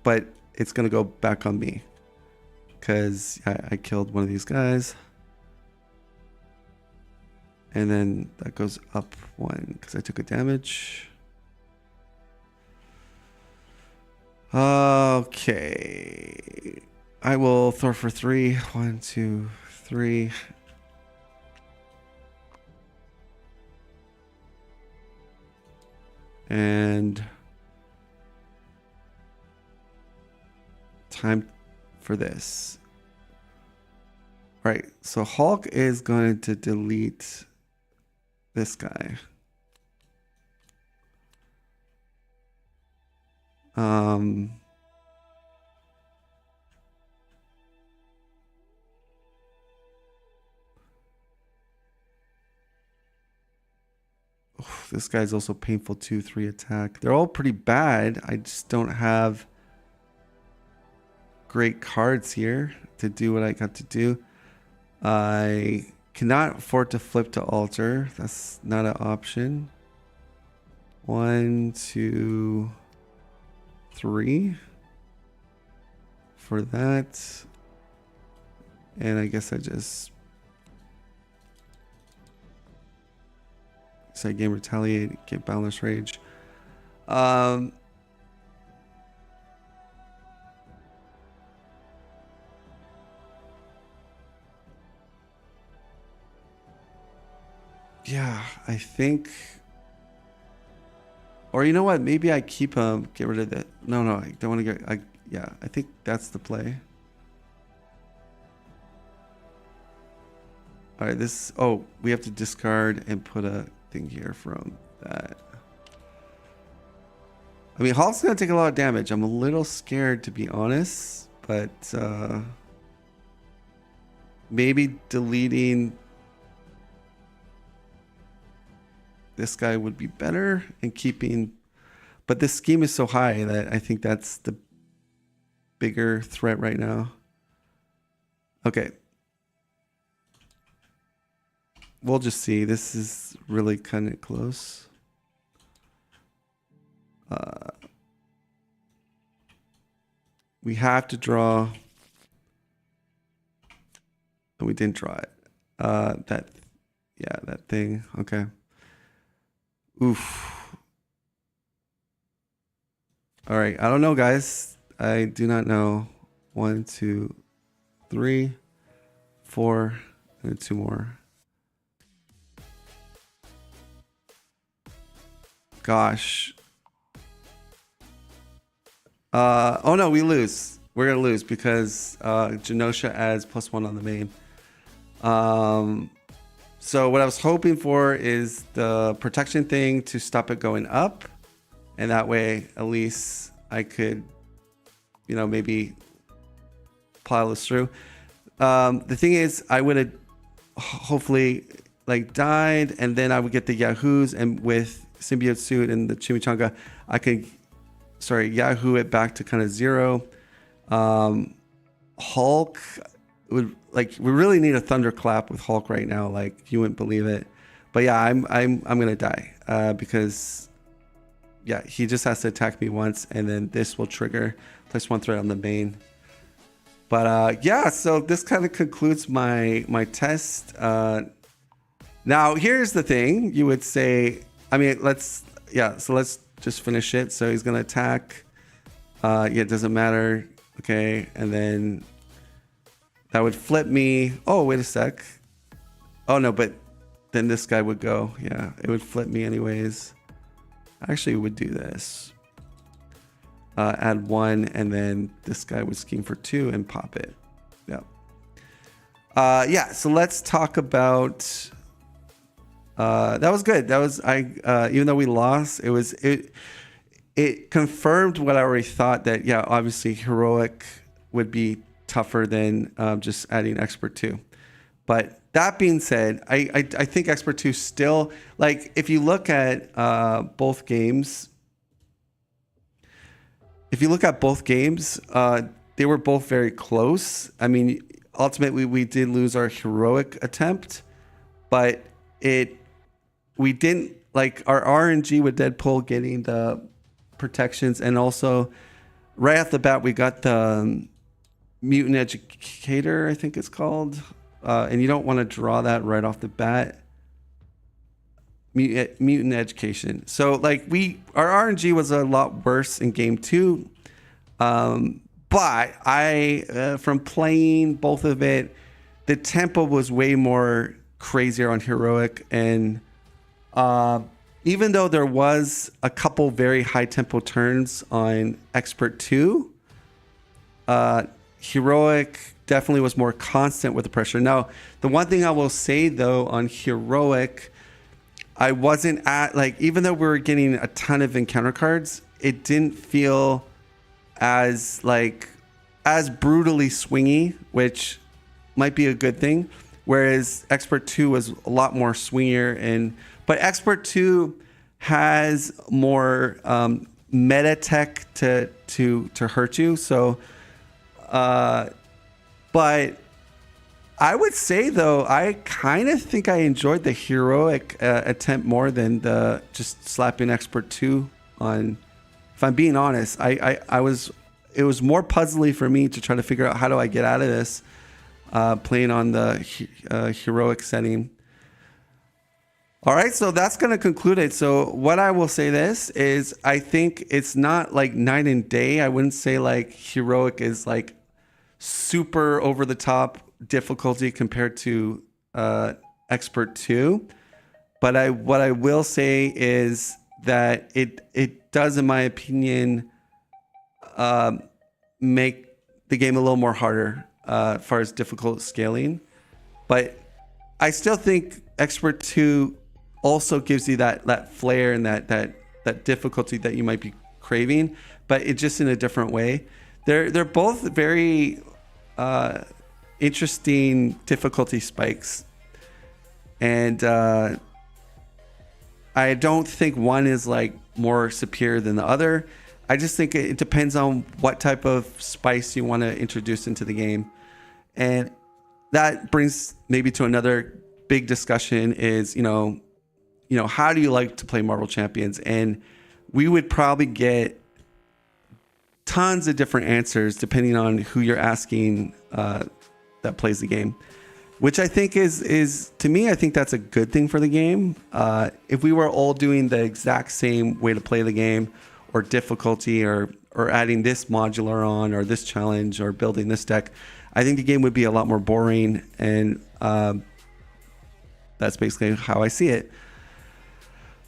but it's gonna go back on me because I killed one of these guys, and then that goes up 1 because I took a damage. Okay, I will throw for 3. 1, 2, 3. And time for this. Right, so Hulk is going to delete this guy. This guy's also painful 2, 3 attack. They're all pretty bad. I just don't have great cards here to do what I got to do. I cannot afford to flip to altar. That's not an option. 1, 2, 3 for that. And I guess I just side game retaliate, get boundless rage. Yeah, I think, or you know what? Maybe I keep him. Get rid of that. No, I don't want to get. Yeah, I think that's the play. All right, this. Oh, we have to discard and put a thing here from that. I mean, Hulk's gonna take a lot of damage. I'm a little scared, to be honest, but maybe deleting this guy would be better and keeping, but this scheme is so high that I think that's the bigger threat right now. Okay. We'll just see. This is really kind of close. We have to draw. And we didn't draw it. That thing. Okay. Oof. All right. I don't know, guys. I do not know. 1, 2, 3, 4, and 2 more. Gosh. Oh no, we lose. We're gonna lose because Genosha adds +1 on the main. So what I was hoping for is the protection thing to stop it going up, and that way at least I could maybe plow this through. The thing is, I would have hopefully died, and then I would get the Yahoos, and with Symbiote Suit and the Chimichanga, I could Yahoo it back to kind of 0. Hulk would we really need a thunderclap with Hulk right now, you wouldn't believe it. But yeah, I'm gonna die because he just has to attack me once, and then this will trigger. Place 1 threat on the main. But so this kind of concludes my test. Now here's the thing. You would say, let's just finish it. So he's gonna attack. It doesn't matter. Okay, and then that would flip me. Oh, wait a sec. Oh no, but then this guy would go. Yeah, it would flip me anyways. I actually would do this. Add 1, and then this guy would scheme for 2 and pop it. Yeah. So let's talk about. That was good. That was even though we lost, it confirmed what I already thought, that obviously heroic would be tougher than just adding expert 2. But that being said, I think expert 2 still, if you look at both games. If you look at both games, they were both very close. Ultimately, we did lose our heroic attempt, but we didn't our RNG with Deadpool getting the protections, and also right off the bat we got the Mutant Educator, I think it's called, and you don't want to draw that right off the bat. Mutant Education. So our RNG was a lot worse in game 2, but I from playing both of it, the tempo was way more crazier on heroic, and even though there was a couple very high tempo turns on expert 2, heroic definitely was more constant with the pressure. Now, the one thing I will say though on heroic, I wasn't at even though we were getting a ton of encounter cards, it didn't feel as brutally swingy, which might be a good thing. Whereas expert 2 was a lot more swingier, but expert 2 has more meta tech to hurt you. So, but I would say though, I kind of think I enjoyed the heroic attempt more than the just slapping expert 2 on. If I'm being honest, it was more puzzly for me to try to figure out how do I get out of this playing on the heroic setting. All right, so that's going to conclude it. So what I will say this is, I think it's not night and day. I wouldn't say heroic is super over the top difficulty compared to expert 2. But what I will say is that it does, in my opinion, make the game a little more harder as far as difficult scaling. But I still think expert 2 also gives you that flair and that difficulty that you might be craving, but it's just in a different way. They're both very interesting difficulty spikes, and I don't think one is more superior than the other. I just think it depends on what type of spice you want to introduce into the game, and that brings maybe to another big discussion is how do you like to play Marvel Champions? And we would probably get tons of different answers depending on who you're asking that plays the game, which I think is to me, I think that's a good thing for the game. If we were all doing the exact same way to play the game, or difficulty, or adding this modular on, or this challenge, or building this deck, I think the game would be a lot more boring. And that's basically how I see it.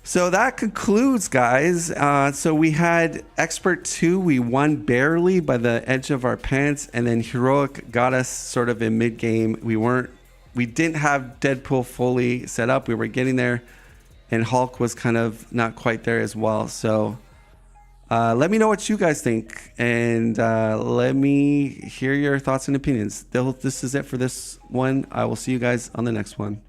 So that concludes, guys. So we had expert 2. We won barely by the edge of our pants, and then heroic got us sort of in mid game. We didn't have Deadpool fully set up. We were getting there, and Hulk was kind of not quite there as well. So Let me know what you guys think, and let me hear your thoughts and opinions. This is it for this one. I will see you guys on the next one.